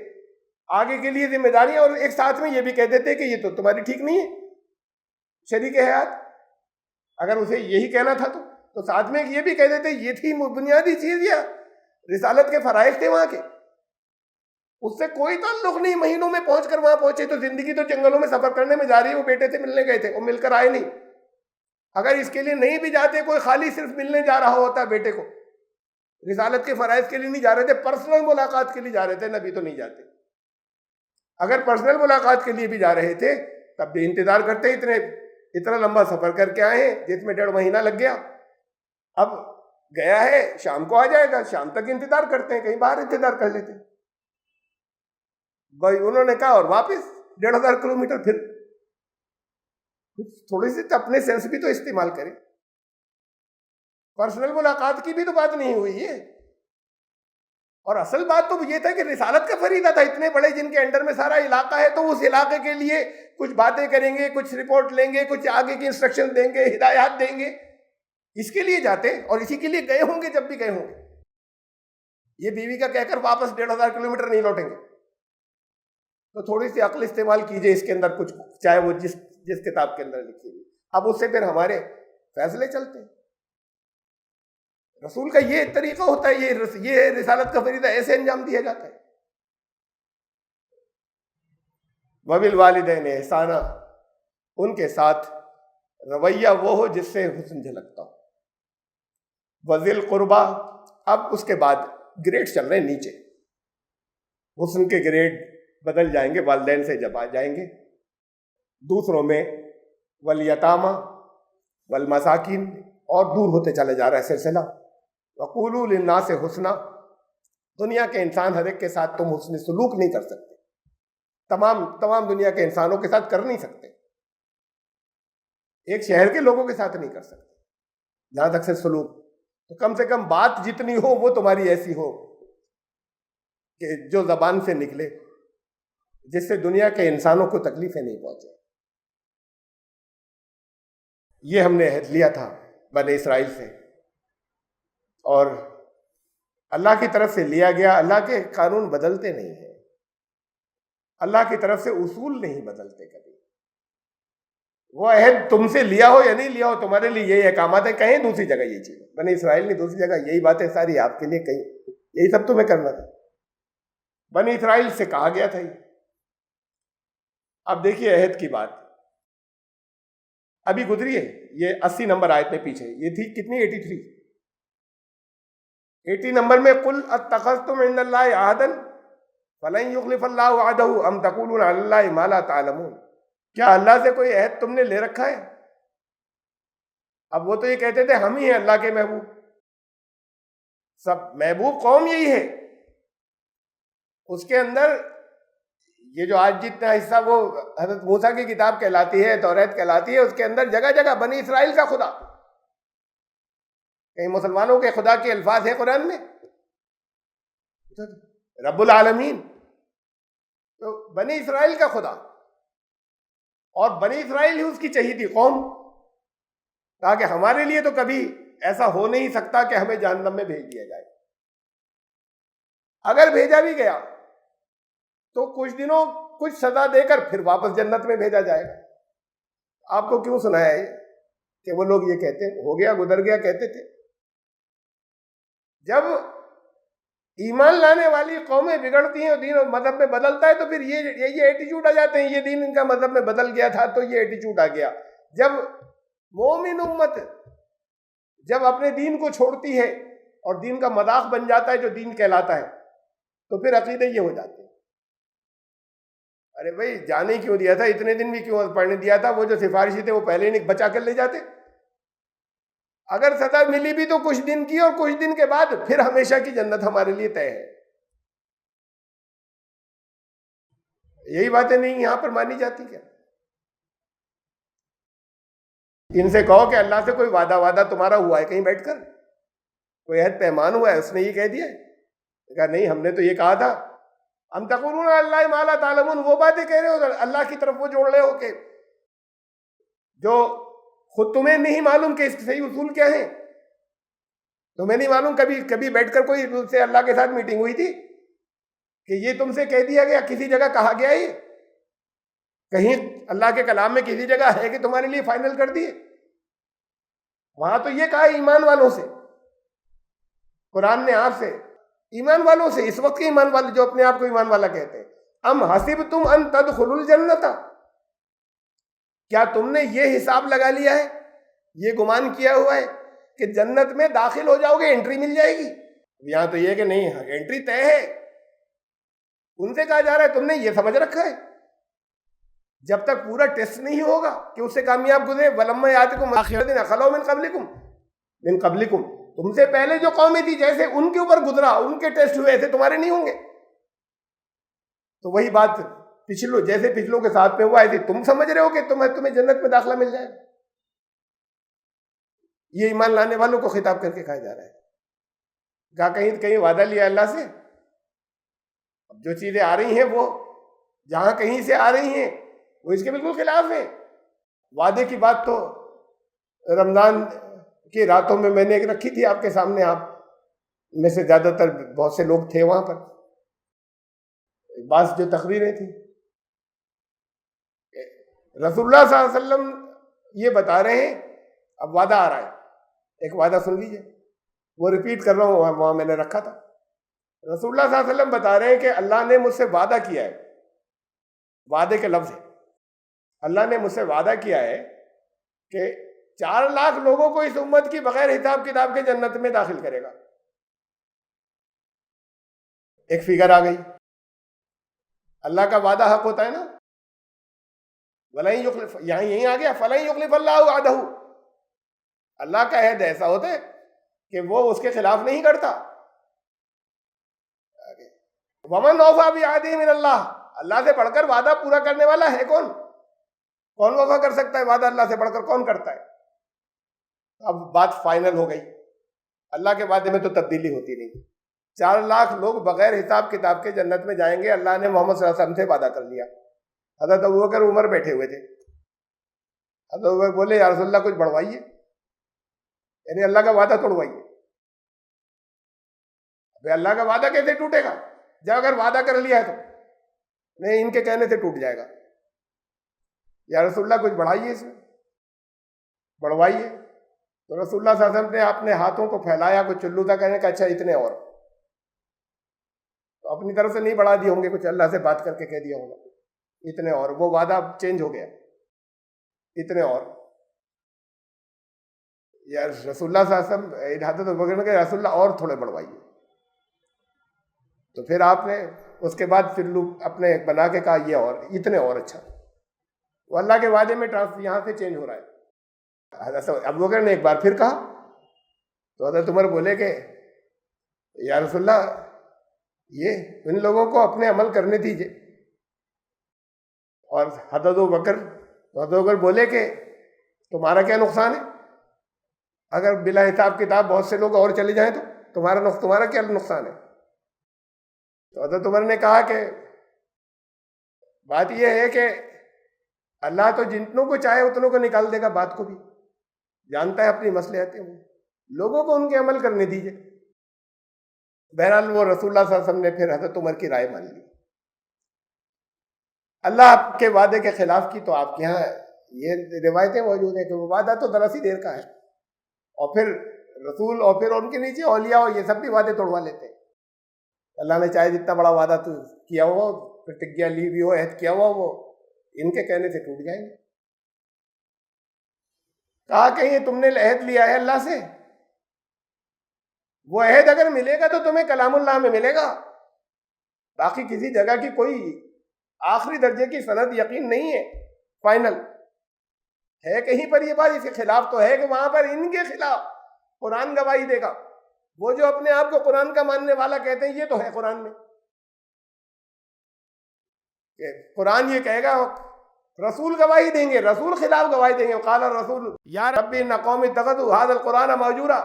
آگے کے لیے ذمہ داریاں، اور ایک ساتھ میں یہ بھی کہہ دیتے کہ یہ تو تمہاری ٹھیک نہیں ہے شریک حیات. اگر اسے یہی کہنا تھا تو ساتھ میں یہ بھی کہہ دیتے. یہ تھی بنیادی چیز، یا رسالت کے فرائض تھے وہاں کے. اس سے کوئی تعلق نہیں، مہینوں میں پہنچ کر وہاں پہنچے تو زندگی تو جنگلوں میں سفر کرنے میں جا رہی ہے. وہ بیٹے سے ملنے گئے تھے، وہ مل کر آئے نہیں. اگر اس کے لیے نہیں بھی جاتے، کوئی خالی صرف ملنے جا رہا ہوتا بیٹے کو، رسالت کے فرائض کے لیے نہیں جا رہے تھے، پرسنل ملاقات کے لیے جا رہے تھے، نبی تو نہیں جاتے. اگر پرسنل ملاقات کے لیے بھی جا رہے تھے تب بھی انتظار کرتے. اتنا لمبا سفر کر کے آئے ہیں جس میں 1.5 مہینہ لگ گیا. اب گیا ہے، شام کو آ جائے گا، شام تک انتظار کرتے ہیں، کہیں باہر انتظار کر لیتے ہیں. بھائی انہوں نے کہا اور واپس 1,500 کلومیٹر. پھر تھوڑی سی اپنے سینس بھی تو استعمال کریں. پرسنل ملاقات کی بھی تو بات نہیں ہوئی ہے. اور اصل بات تو یہ تھا کہ رسالت کا فریضہ تھا. اتنے بڑے جن کے انڈر میں سارا علاقہ ہے تو اس علاقے کے لیے کچھ باتیں کریں گے، کچھ رپورٹ لیں گے، کچھ آگے کی انسٹرکشن دیں گے، ہدایات دیں گے. اس کے لیے جاتے اور اسی کے لیے گئے ہوں گے. جب بھی گئے ہوں گے یہ بیوی کا کہہ کر واپس 1,500 کلومیٹر نہیں لوٹیں گے. تو تھوڑی سی عقل استعمال کیجئے اس کے اندر کچھ، چاہے وہ جس کتاب کے اندر لکھی ہوئی. اب اس سے پھر ہمارے فیصلے چلتے ہیں. رسول کا یہ طریقہ ہوتا ہے، یہ رسالت کا فریضہ ایسے انجام دیا جاتا ہے. وَبِالْوَالِدَيْنِ احسانا، ان کے ساتھ رویہ وہ ہو جس سے حسن جھلکتا ہو. وَذِي الْقُرْبَى، اب اس کے بعد گریڈ چل رہے ہیں نیچے. حسن کے گریڈ بدل جائیں گے والدین سے جب آ جائیں گے. دوسروں میں وَالْيَتَامَى وَالْمَسَاكِينَ، اور دور ہوتے چلے جا رہا ہے سلسلہ. وَقُولُوا لِلنَّاسِ حُسْنًا، دنیا کے انسان ہر ایک کے ساتھ تم حسن سلوک نہیں کر سکتے. تمام دنیا کے انسانوں کے ساتھ کر نہیں سکتے. ایک شہر کے لوگوں کے ساتھ نہیں کر سکتے جہاں تک سے سلوک. تو کم سے کم بات جتنی ہو وہ تمہاری ایسی ہو کہ جو زبان سے نکلے جس سے دنیا کے انسانوں کو تکلیفیں نہیں پہنچے. یہ ہم نے عہد لیا تھا بنی اسرائیل سے، اور اللہ کی طرف سے لیا گیا. اللہ کے قانون بدلتے نہیں ہیں، اللہ کی طرف سے اصول نہیں بدلتے کبھی. وہ عہد تم سے لیا ہو یا نہیں لیا ہو، تمہارے لیے یہی احکامات ہیں. کہیں دوسری جگہ یہ چیز، بنی اسرائیل نے دوسری جگہ یہی باتیں ساری آپ کے لیے کہیں، یہی سب تمہیں کرنا تھا. بنی اسرائیل سے کہا گیا تھا یہ. اب دیکھیے عہد کی بات ابھی گزری ہے، یہ 80 نمبر آیت میں پیچھے. یہ تھی کتنی؟ 83. 80 نمبر میں قُلْ اتَّخَذْتُمْ عِندَ اللَّهِ عَهْدًا فَلَن يُخْلِفَ اللَّهُ عَهْدَهُ أَمْ تَقُولُونَ عَلَى اللَّهِ مَا لَا تَعْلَمُونَ. کیا اللہ سے کوئی عہد تم نے لے رکھا ہے؟ اب وہ تو یہ کہتے تھے ہم ہی ہیں اللہ کے محبوب، سب محبوب قوم یہی ہے. اس کے اندر یہ جو آج جتنا حصہ وہ حضرت موسیٰ کی کتاب کہلاتی ہے، توریت کہلاتی ہے، اس کے اندر جگہ جگہ بنی اسرائیل کا خدا. کہیں مسلمانوں کے خدا کے الفاظ ہیں قرآن میں، رب العالمین. تو بنی اسرائیل کا خدا، اور بنی اسرائیل ہی اس کی چہیتی قوم، تاکہ ہمارے لیے تو کبھی ایسا ہو نہیں سکتا کہ ہمیں جہنم میں بھیج دیا جائے. اگر بھیجا بھی گیا تو کچھ دنوں کچھ سزا دے کر پھر واپس جنت میں بھیجا جائے گا. آپ کو کیوں سنایا ہے کہ وہ لوگ یہ کہتے ہیں، ہو گیا گزر گیا کہتے تھے. جب ایمان لانے والی قومیں بگڑتی ہیں اور دین اور مذہب میں بدلتا ہے تو پھر یہ ایٹیچیوڈ آ جاتے ہیں. یہ دین ان کا مذہب میں بدل گیا تھا تو یہ ایٹیچیوڈ آ گیا. جب مومن امت جب اپنے دین کو چھوڑتی ہے اور دین کا مذاق بن جاتا ہے جو دین کہلاتا ہے، تو پھر عقیدے یہ ہو جاتے ہیں. ارے بھائی جانے کیوں دیا تھا، اتنے دن بھی کیوں پڑھنے دیا تھا، وہ جو سفارشی تھے وہ پہلے نہیں بچا کر لے جاتے. اگر سزا ملی بھی تو کچھ دن کی، اور کچھ دن کے بعد پھر ہمیشہ کی جنت ہمارے لیے طے ہے. یہی باتیں نہیں یہاں پر مانی جاتی کیا؟ ان سے کہو کہ اللہ سے کوئی وعدہ تمہارا ہوا ہے کہیں بیٹھ کر، کوئی عہد پیمان ہوا ہے، اس نے یہ کہہ دیا ہے؟ کہا نہیں، ہم نے تو یہ کہا تھا. ہم تقولون علی اللہ ما لا تعلمون، وہ باتیں کہہ رہے ہو، اللہ کی طرف وہ جوڑ رہے ہو کہ جو خود تمہیں نہیں معلوم کہ اس کے صحیح اصول کیا ہیں. تمہیں نہیں معلوم کبھی بیٹھ کر کوئی سے اللہ کے ساتھ میٹنگ ہوئی تھی کہ یہ تم سے کہہ دیا گیا، کسی جگہ کہا گیا، یہ کہیں اللہ کے کلام میں کسی جگہ ہے کہ تمہارے لیے فائنل کر دیے؟ وہاں تو یہ کہا ایمان والوں سے، قرآن نے آپ سے ایمان والوں سے، اس وقت کے ایمان والے جو اپنے آپ کو ایمان والا کہتے ہیں. ام حسبتم ان تدخلوا الجنت، کیا تم نے یہ حساب لگا لیا ہے، یہ گمان کیا ہوا ہے کہ جنت میں داخل ہو جاؤ گے، انٹری مل جائے گی؟ یہاں تو یہ کہ نہیں، انٹری طے ہے. ان سے کہا جا رہا ہے تم نے یہ سمجھ رکھا ہے جب تک پورا ٹیسٹ نہیں ہوگا کہ اس سے کامیاب گزرے. وَلَمَّا يَأْتِكُمْ مَثَلُ الَّذِينَ خَلَوْا مِن قَبْلِكُمْ، تم سے پہلے جو قومیں تھی جیسے ان کے اوپر گزرا، ان کے ٹیسٹ ہوئے، ایسے تمہارے نہیں ہوں گے. تو وہی بات جیسے پچھلوں کے ساتھ میں ہوا ہے تم سمجھ رہے ہو کہ تمہیں جنت میں داخلہ مل جائے. یہ ایمان لانے والوں کو خطاب کر کے کہا جا رہا ہے. کہیں وعدہ لیا اللہ سے، اب جو چیزیں آ رہی ہیں وہ جہاں کہیں سے آ رہی ہیں وہ اس کے بالکل خلاف ہیں. وعدے کی بات تو رمضان کی راتوں میں نے ایک رکھی تھی آپ کے سامنے، آپ میں سے زیادہ تر بہت سے لوگ تھے وہاں پر. بعض جو تقریریں تھیں، رسول اللہ صلی اللہ علیہ وسلم یہ بتا رہے ہیں، اب وعدہ آ رہا ہے، ایک وعدہ سن لیجئے، وہ ریپیٹ کر رہا ہوں، وہاں میں نے رکھا تھا. رسول اللہ صلی اللہ علیہ وسلم بتا رہے ہیں کہ اللہ نے مجھ سے وعدہ کیا ہے، وعدے کے لفظ ہے، اللہ نے مجھ سے وعدہ کیا ہے کہ 4 لاکھ لوگوں کو اس امت کی بغیر حساب کتاب کے جنت میں داخل کرے گا. ایک فگر آ گئی. اللہ کا وعدہ حق ہوتا ہے نا. وَلَن يُخْلِفَ، یہیں آ گیا فَلَن يُخْلِفَ اللَّهُ وَعْدَهُ، اللہ کا عہد ایسا ہوتا ہے کہ وہ اس کے خلاف نہیں کرتا. وَمَنْ أَوْفَىٰ بِعَهْدِهِ مِنَ اللَّهِ، اللہ سے بڑھ کر وعدہ پورا کرنے والا ہے کون؟ کون وفا کر سکتا ہے وعدہ اللہ سے بڑھ کر؟ کون کرتا ہے؟ اب بات فائنل ہو گئی. اللہ کے وعدے میں تو تبدیلی ہوتی نہیں. 4 لاکھ لوگ بغیر حساب کتاب کے جنت میں جائیں گے. اللہ نے محمد صلی اللہ علیہ وسلم سے وعدہ کر لیا. حضرت ابوبکر عمر بیٹھے ہوئے تھے. حضرت ابوبکر بولے یا رسول اللہ کچھ بڑھوائیے، یعنی اللہ کا وعدہ توڑوائیے. ابھی اللہ کا وعدہ کیسے ٹوٹے گا جب اگر وعدہ کر لیا ہے تو؟ نہیں، ان کے کہنے سے ٹوٹ جائے گا. یا رسول اللہ کچھ بڑھائیے، اس میں بڑھوائیے. تو رسول اللہ صلی اللہ علیہ وسلم نے اپنے ہاتھوں کو پھیلایا، کچھ چلو تھا، کہنے کا اچھا اتنے اور. تو اپنی طرف سے نہیں بڑھا دیے ہوں گے، کچھ اللہ سے بات کر کے کہہ دیا ہوگا اتنے اور. وہ وعدہ چینج ہو گیا، اتنے اور. یا رسول اللہ صلی اللہ علیہ وسلم حضرت ابوبکر نے کہا رسول اللہ اور تھوڑے بڑھوائیے. تو پھر آپ نے اس کے بعد پھر اپنے بنا کے کہا یہ اور اتنے اور. اچھا، وہ اللہ کے وعدے میں یہاں سے چینج ہو رہا ہے. حضرت ابوبکر نے ایک بار پھر کہا تو حضرت عمر بولے کہ یا رسول اللہ یہ ان لوگوں کو اپنے عمل کرنے دیجئے. اور حضرت ابوبکر بولے کہ تمہارا کیا نقصان ہے؟ اگر بلا حساب کتاب بہت سے لوگ اور چلے جائیں تو تمہارا کیا نقصان ہے؟ تو حضرت عمر نے کہا کہ بات یہ ہے کہ اللہ تو جتنوں کو چاہے اتنوں کو نکال دے گا، بات کو بھی جانتا ہے اپنی مصلحتیں، لوگوں کو ان کے عمل کرنے دیجئے. بہرحال وہ رسول اللہ صلی اللہ علیہ وسلم نے پھر حضرت عمر کی رائے مان لی. اللہ آپ کے وعدے کے خلاف کی تو آپ کے یہاں یہ روایتیں موجود ہیں کہ وہ وعدہ تو ذرا سی دیر کا ہے، اور پھر رسول اور پھر ان کے نیچے اولیاء اور یہ سب بھی وعدے توڑوا لیتے ہیں. اللہ نے چاہے جتنا بڑا وعدہ تو کیا ہوا، پرتجھیا لی بھی ہو، عہد کیا ہوا، وہ ان کے کہنے سے ٹوٹ جائیں گے. کہا کہیں تم نے عہد لیا ہے اللہ سے، وہ عہد اگر ملے گا تو تمہیں کلام اللہ میں ملے گا، باقی کسی جگہ کی کوئی آخری درجے کی سند یقین نہیں ہے. فائنل ہے کہیں پر یہ بات، اس کے خلاف تو ہے کہ وہاں پر ان کے خلاف قرآن گواہی دے گا. وہ جو اپنے آپ کو قرآن کا ماننے والا کہتے ہیں، یہ تو ہے قرآن میں کہ قرآن یہ کہے گا، رسول گواہی دیں گے، رسول خلاف گواہی دیں گے. قال الرسول یا ربی ان قوم اتخذوا هذا القرآن مہجورا.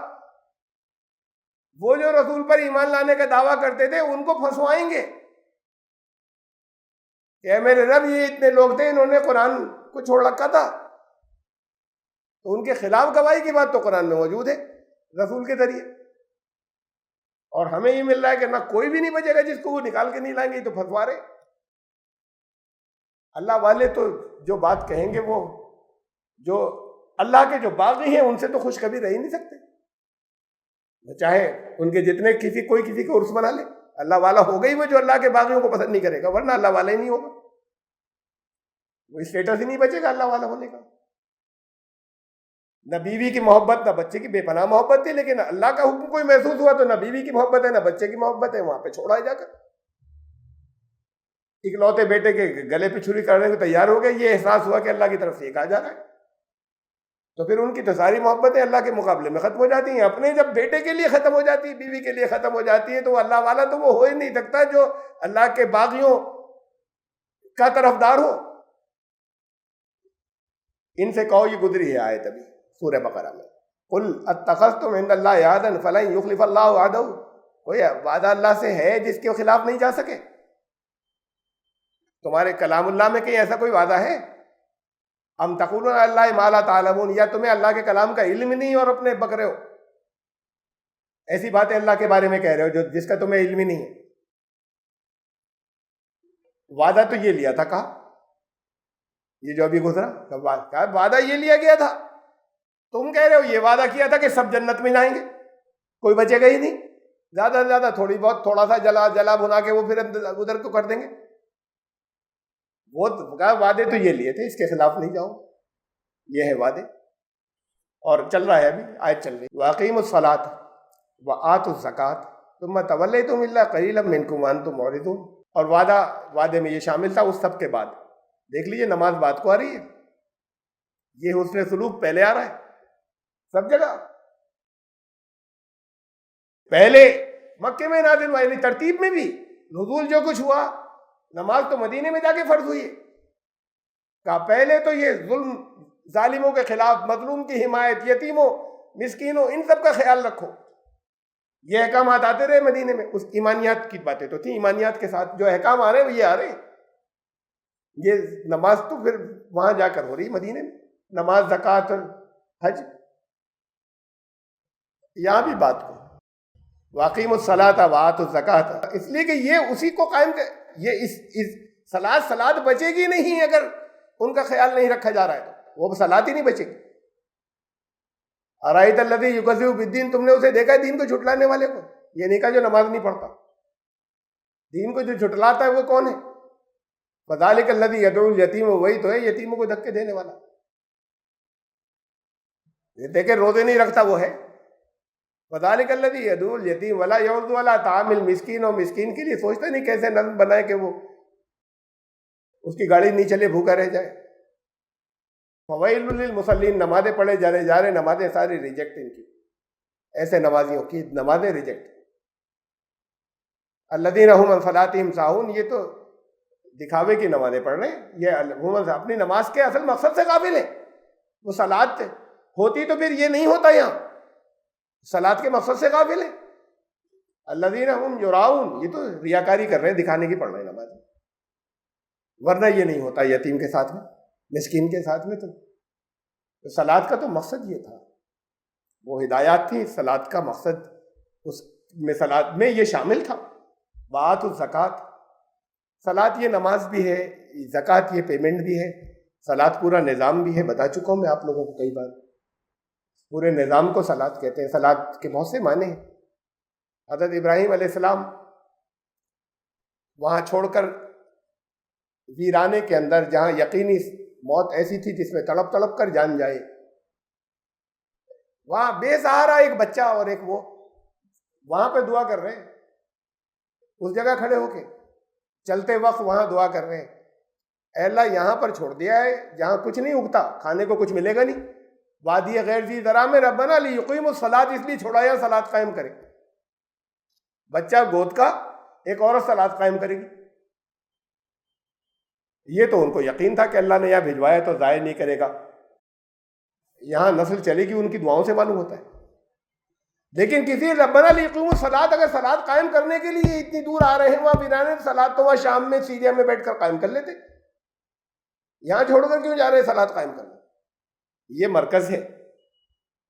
وہ جو رسول پر ایمان لانے کا دعویٰ کرتے تھے ان کو پھنسوائیں گے کہ میرے رب یہ اتنے لوگ تھے، انہوں نے قرآن کو چھوڑ رکھا تھا. تو ان کے خلاف گواہی کی بات تو قرآن میں موجود ہے رسول کے ذریعے. اور ہمیں یہ مل رہا ہے کہ نہ کوئی بھی نہیں بچے گا جس کو وہ نکال کے نہیں لائیں گے، تو پھنسوا رہے. اللہ والے تو جو بات کہیں گے، وہ جو اللہ کے جو باغی ہیں ان سے تو خوش کبھی رہ ہی نہیں سکتے. چاہے ان کے جتنے کوئی کسی کو عرس بنا لے، اللہ والا ہو گئی وہ جو اللہ کے باغیوں کو پسند نہیں کرے گا، ورنہ اللہ والا ہی نہیں ہوگا، وہ اسٹیٹس ہی نہیں بچے گا اللہ والا ہونے کا۔ نہ بیوی کی محبت نہ بچے کی، بے پناہ محبت تھی، لیکن اللہ کا حکم کوئی محسوس ہوا تو نہ بیوی کی محبت ہے نہ بچے کی محبت ہے، وہاں پہ چھوڑا جا کر اکلوتے بیٹے کے گلے پہ چھری کرنے کو تیار ہو گئے۔ یہ احساس ہوا کہ اللہ کی طرف سے یہ کہا جا رہا ہے، تو پھر ان کی تو ساری محبتیں اللہ کے مقابلے میں ختم ہو جاتی ہیں۔ اپنے جب بیٹے کے لیے ختم ہو جاتی ہے، بیوی کے لیے ختم ہو جاتی ہے، تو اللہ والا تو وہ ہو ہی نہیں سکتا جو اللہ کے باغیوں کا طرفدار ہو۔ ان سے کہو، یہ گزری ہے آیت ابھی سورہ بقرہ میں، قل اتخذتم عند اللہ عہدا فلن یخلف اللہ وعدہ، کوئی وعدہ اللہ سے ہے جس کے خلاف نہیں جا سکے؟ تمہارے کلام اللہ میں کہیں ایسا کوئی وعدہ ہے؟ ام تقولون علی اللہ ما لا تعلمون، یا تمہیں اللہ کے کلام کا علم نہیں اور اپنے بک رہے ہو، ایسی باتیں اللہ کے بارے میں کہہ رہے ہو جس کا تمہیں علم ہی نہیں ہے۔ وعدہ تو یہ لیا تھا، کہا یہ جو ابھی گزرا، کہا وعدہ یہ لیا گیا تھا، تم کہہ رہے ہو یہ وعدہ کیا تھا کہ سب جنت میں جائیں گے، کوئی بچے گا ہی نہیں، زیادہ سے زیادہ تھوڑی بہت تھوڑا سا جلا بنا کے وہ پھر ادھر کو کر دیں گے۔ وہ کہا وعدے تو یہ لیے تھے، اس کے خلاف نہیں جاؤ، یہ ہے وعدے۔ اور چل رہا ہے ابھی آیت چل رہی، وَأَقِیمُوا الصَّلَاةَ وَآتُوا الزَّکَاةَ ثُمَّ تَوَلَّیْتُمْ إِلَّا قَلِیلًا مِنکُمْ وَأَنْتُمْ مُعْرِضُونَ۔ اور وعدے میں یہ شامل تھا اس سب کے بعد، دیکھ لیجئے نماز بات کو آ رہی ہے، یہ حسن سلوک پہلے آ رہا ہے سب جگہ۔ پہلے مکے میں نازل ہوا، یعنی ترتیب میں بھی نزول جو کچھ ہوا، نماز تو مدینے میں جا کے فرض ہوئی ہے۔ کہا پہلے تو یہ ظلم، ظالموں کے خلاف، مظلوم کی حمایت، یتیموں مسکینوں ان سب کا خیال رکھو، یہ احکامات آتے رہے مدینے میں۔ اس ایمانیات کی باتیں تو تھیں، ایمانیات کے ساتھ جو احکام آ رہے ہیں وہ یہ آ رہے ہیں۔ یہ نماز تو پھر وہاں جا کر ہو رہی مدینے میں، نماز، زکوٰۃ، حج، یہاں بھی بات کو وَأَقِیمُوا الصَّلَاةَ وَآتُوا الزَّکَاةَ، اس لیے کہ یہ اسی کو قائم کر، یہ اس صلاۃ بچے گی نہیں اگر ان کا خیال نہیں رکھا جا رہا ہے، تو وہ صلاۃ ہی نہیں بچے گی۔ أَرَأَیْتَ الَّذِی یُکَذِّبُ بِالدِّینِ، تم نے اسے دیکھا ہے دین کو جھٹلانے والے کو؟ یہ نہیں کہا جو نماز نہیں پڑھتا، دین کو جو جھٹلاتا ہے وہ کون ہے؟ فَذَلِکَ الَّذِی یَدْعُو الْیَتِیمَ، وہی تو ہے یتیموں کو دھکے دینے والا، یہ دیکھے روزے نہیں رکھتا وہ ہے۔ فَذَلِکَ الَّذِی یَدْعُو الْیَتِیمَ وَلَا یَحُضُّ عَلیٰ طَعَامِ الْمِسْکِین، اور مسکین کے لیے سوچتا نہیں کیسے نظم بنائے کہ وہ اس کی گاڑی نہیں چلے، بھوکا رہ جائے۔ فَوَیْلٌ لِلْمُصَلِّین، نمازیں پڑھے جا رہے نمازیں ساری ریجیکٹ ان کی، ایسے نمازیوں کی نمازیں ریجیکٹ۔ الَّذِینَ هُمْ عَنْ صَلَاتِهِمْ سَاهُونَ، یہ تو دکھاوے کی نمازیں پڑھ رہے ہیں، یہ اپنی نماز کے اصل مقصد سے غافل ہیں۔ وہ صلاۃ ہوتی تو پھر یہ نہیں ہوتا، یہاں صلاۃ کے مقصد سے غافل ہیں۔ الَّذِینَ هُمْ یُرَاؤُونَ، یہ تو ریاکاری کر رہے ہیں، دکھانے کی پڑھ رہے ہیں نماز، ورنہ یہ نہیں ہوتا یتیم کے ساتھ میں، مسکین کے ساتھ میں۔ تو صلاۃ کا تو مقصد یہ تھا، وہ ہدایات تھی، صلاۃ کا مقصد اس میں، صلاۃ میں یہ شامل تھا۔ وآتوا الزکوٰۃ، صلاۃ یہ نماز بھی ہے، زکوٰۃ یہ پیمنٹ بھی ہے، صلاۃ پورا نظام بھی ہے، بتا چکا ہوں میں آپ لوگوں کو کئی بار، پورے نظام کو صلاۃ کہتے ہیں۔ صلاۃ کے بہت سے معنی ہیں۔ حضرت ابراہیم علیہ السلام وہاں چھوڑ کر ویرانے کے اندر، جہاں یقینی موت ایسی تھی جس میں تڑپ تڑپ کر جان جائے، وہاں بے سہارا ایک بچہ اور ایک وہ وہاں پہ دعا کر رہے ہیں، اس جگہ کھڑے ہو کے چلتے وقت وہاں دعا کر رہے ہیں، اے اللہ یہاں پر چھوڑ دیا ہے جہاں کچھ نہیں اگتا، کھانے کو کچھ ملے گا نہیں، وادی غیر ذی زرع میں، ربنا لیقیموا الصلاۃ، اس لیے چھوڑا یا صلاۃ قائم کرے۔ بچہ گود کا، ایک عورت صلاۃ قائم کرے گی، یہ تو ان کو یقین تھا کہ اللہ نے یہاں بھجوایا تو ضائع نہیں کرے گا، یہاں نسل چلے گی، ان کی دعاؤں سے معلوم ہوتا ہے۔ لیکن کسی ربنا لیقیموا الصلاۃ، اگر صلاۃ قائم کرنے کے لیے اتنی دور آ رہے ہیں وہاں ویرانے، صلاۃ تو وہاں شام میں سیریا میں بیٹھ کر قائم کر لیتے، یہاں چھوڑ کر کیوں جا رہے ہیں صلاۃ قائم کرنے؟ یہ مرکز ہے،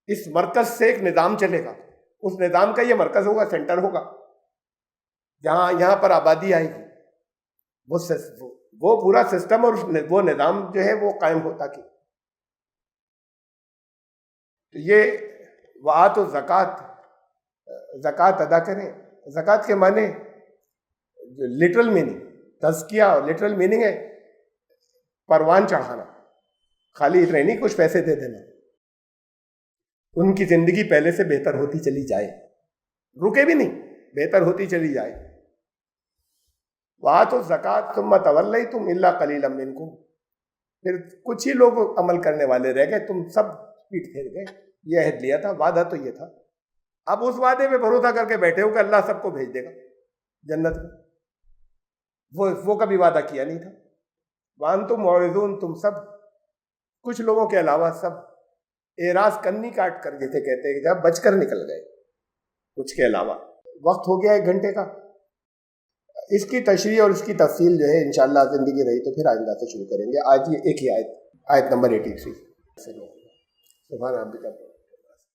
اس مرکز سے ایک نظام چلے گا، اس نظام کا یہ مرکز ہوگا، سینٹر ہوگا، جہاں یہاں پر آبادی آئے گی، وہ پورا سسٹم اور وہ نظام جو ہے وہ قائم ہوتا کہ تو یہ وآتوا الزکوٰۃ، زکوٰۃ ادا کریں. زکوٰۃ کے معنی جو لٹرل میننگ، تزکیہ اور لٹرل میننگ ہے پروان چڑھانا، خالی اتنے نہیں کچھ پیسے دے دینا. ان کی زندگی پہلے سے بہتر ہوتی چلی جائے، رکے بھی نہیں، بہتر ہوتی چلی جائے. وَآتُوا الزَّکَاۃَ ثُمَّ تَوَلَّیْتُمْ إِلَّا قَلِیلًا مِنْکُمْ. پھر کچھ ہی لوگ عمل کرنے والے رہ گئے، تم سب پیٹ پھیر گئے. یہ عہد لیا تھا، وعدہ تو یہ تھا. اب اس وعدے پہ بھروسہ کر کے بیٹھے ہو کہ اللہ سب کو بھیج دے گا جنت میں. وہ کبھی وعدہ کیا نہیں تھا. وَأَنْتُمْ مُعْرِضُونَ، تم سب کچھ لوگوں کے علاوہ سب اعراض کنی کاٹ کر جیسے کہتے ہیں جب بچ کر نکل گئے کچھ کے علاوہ. وقت ہو گیا 1 گھنٹے کا. اس کی تشریح اور اس کی تفصیل جو ہے انشاءاللہ زندگی رہی تو پھر آئندہ سے شروع کریں گے. آج یہ ایک ہی آیت نمبر 83 سبحان ربک.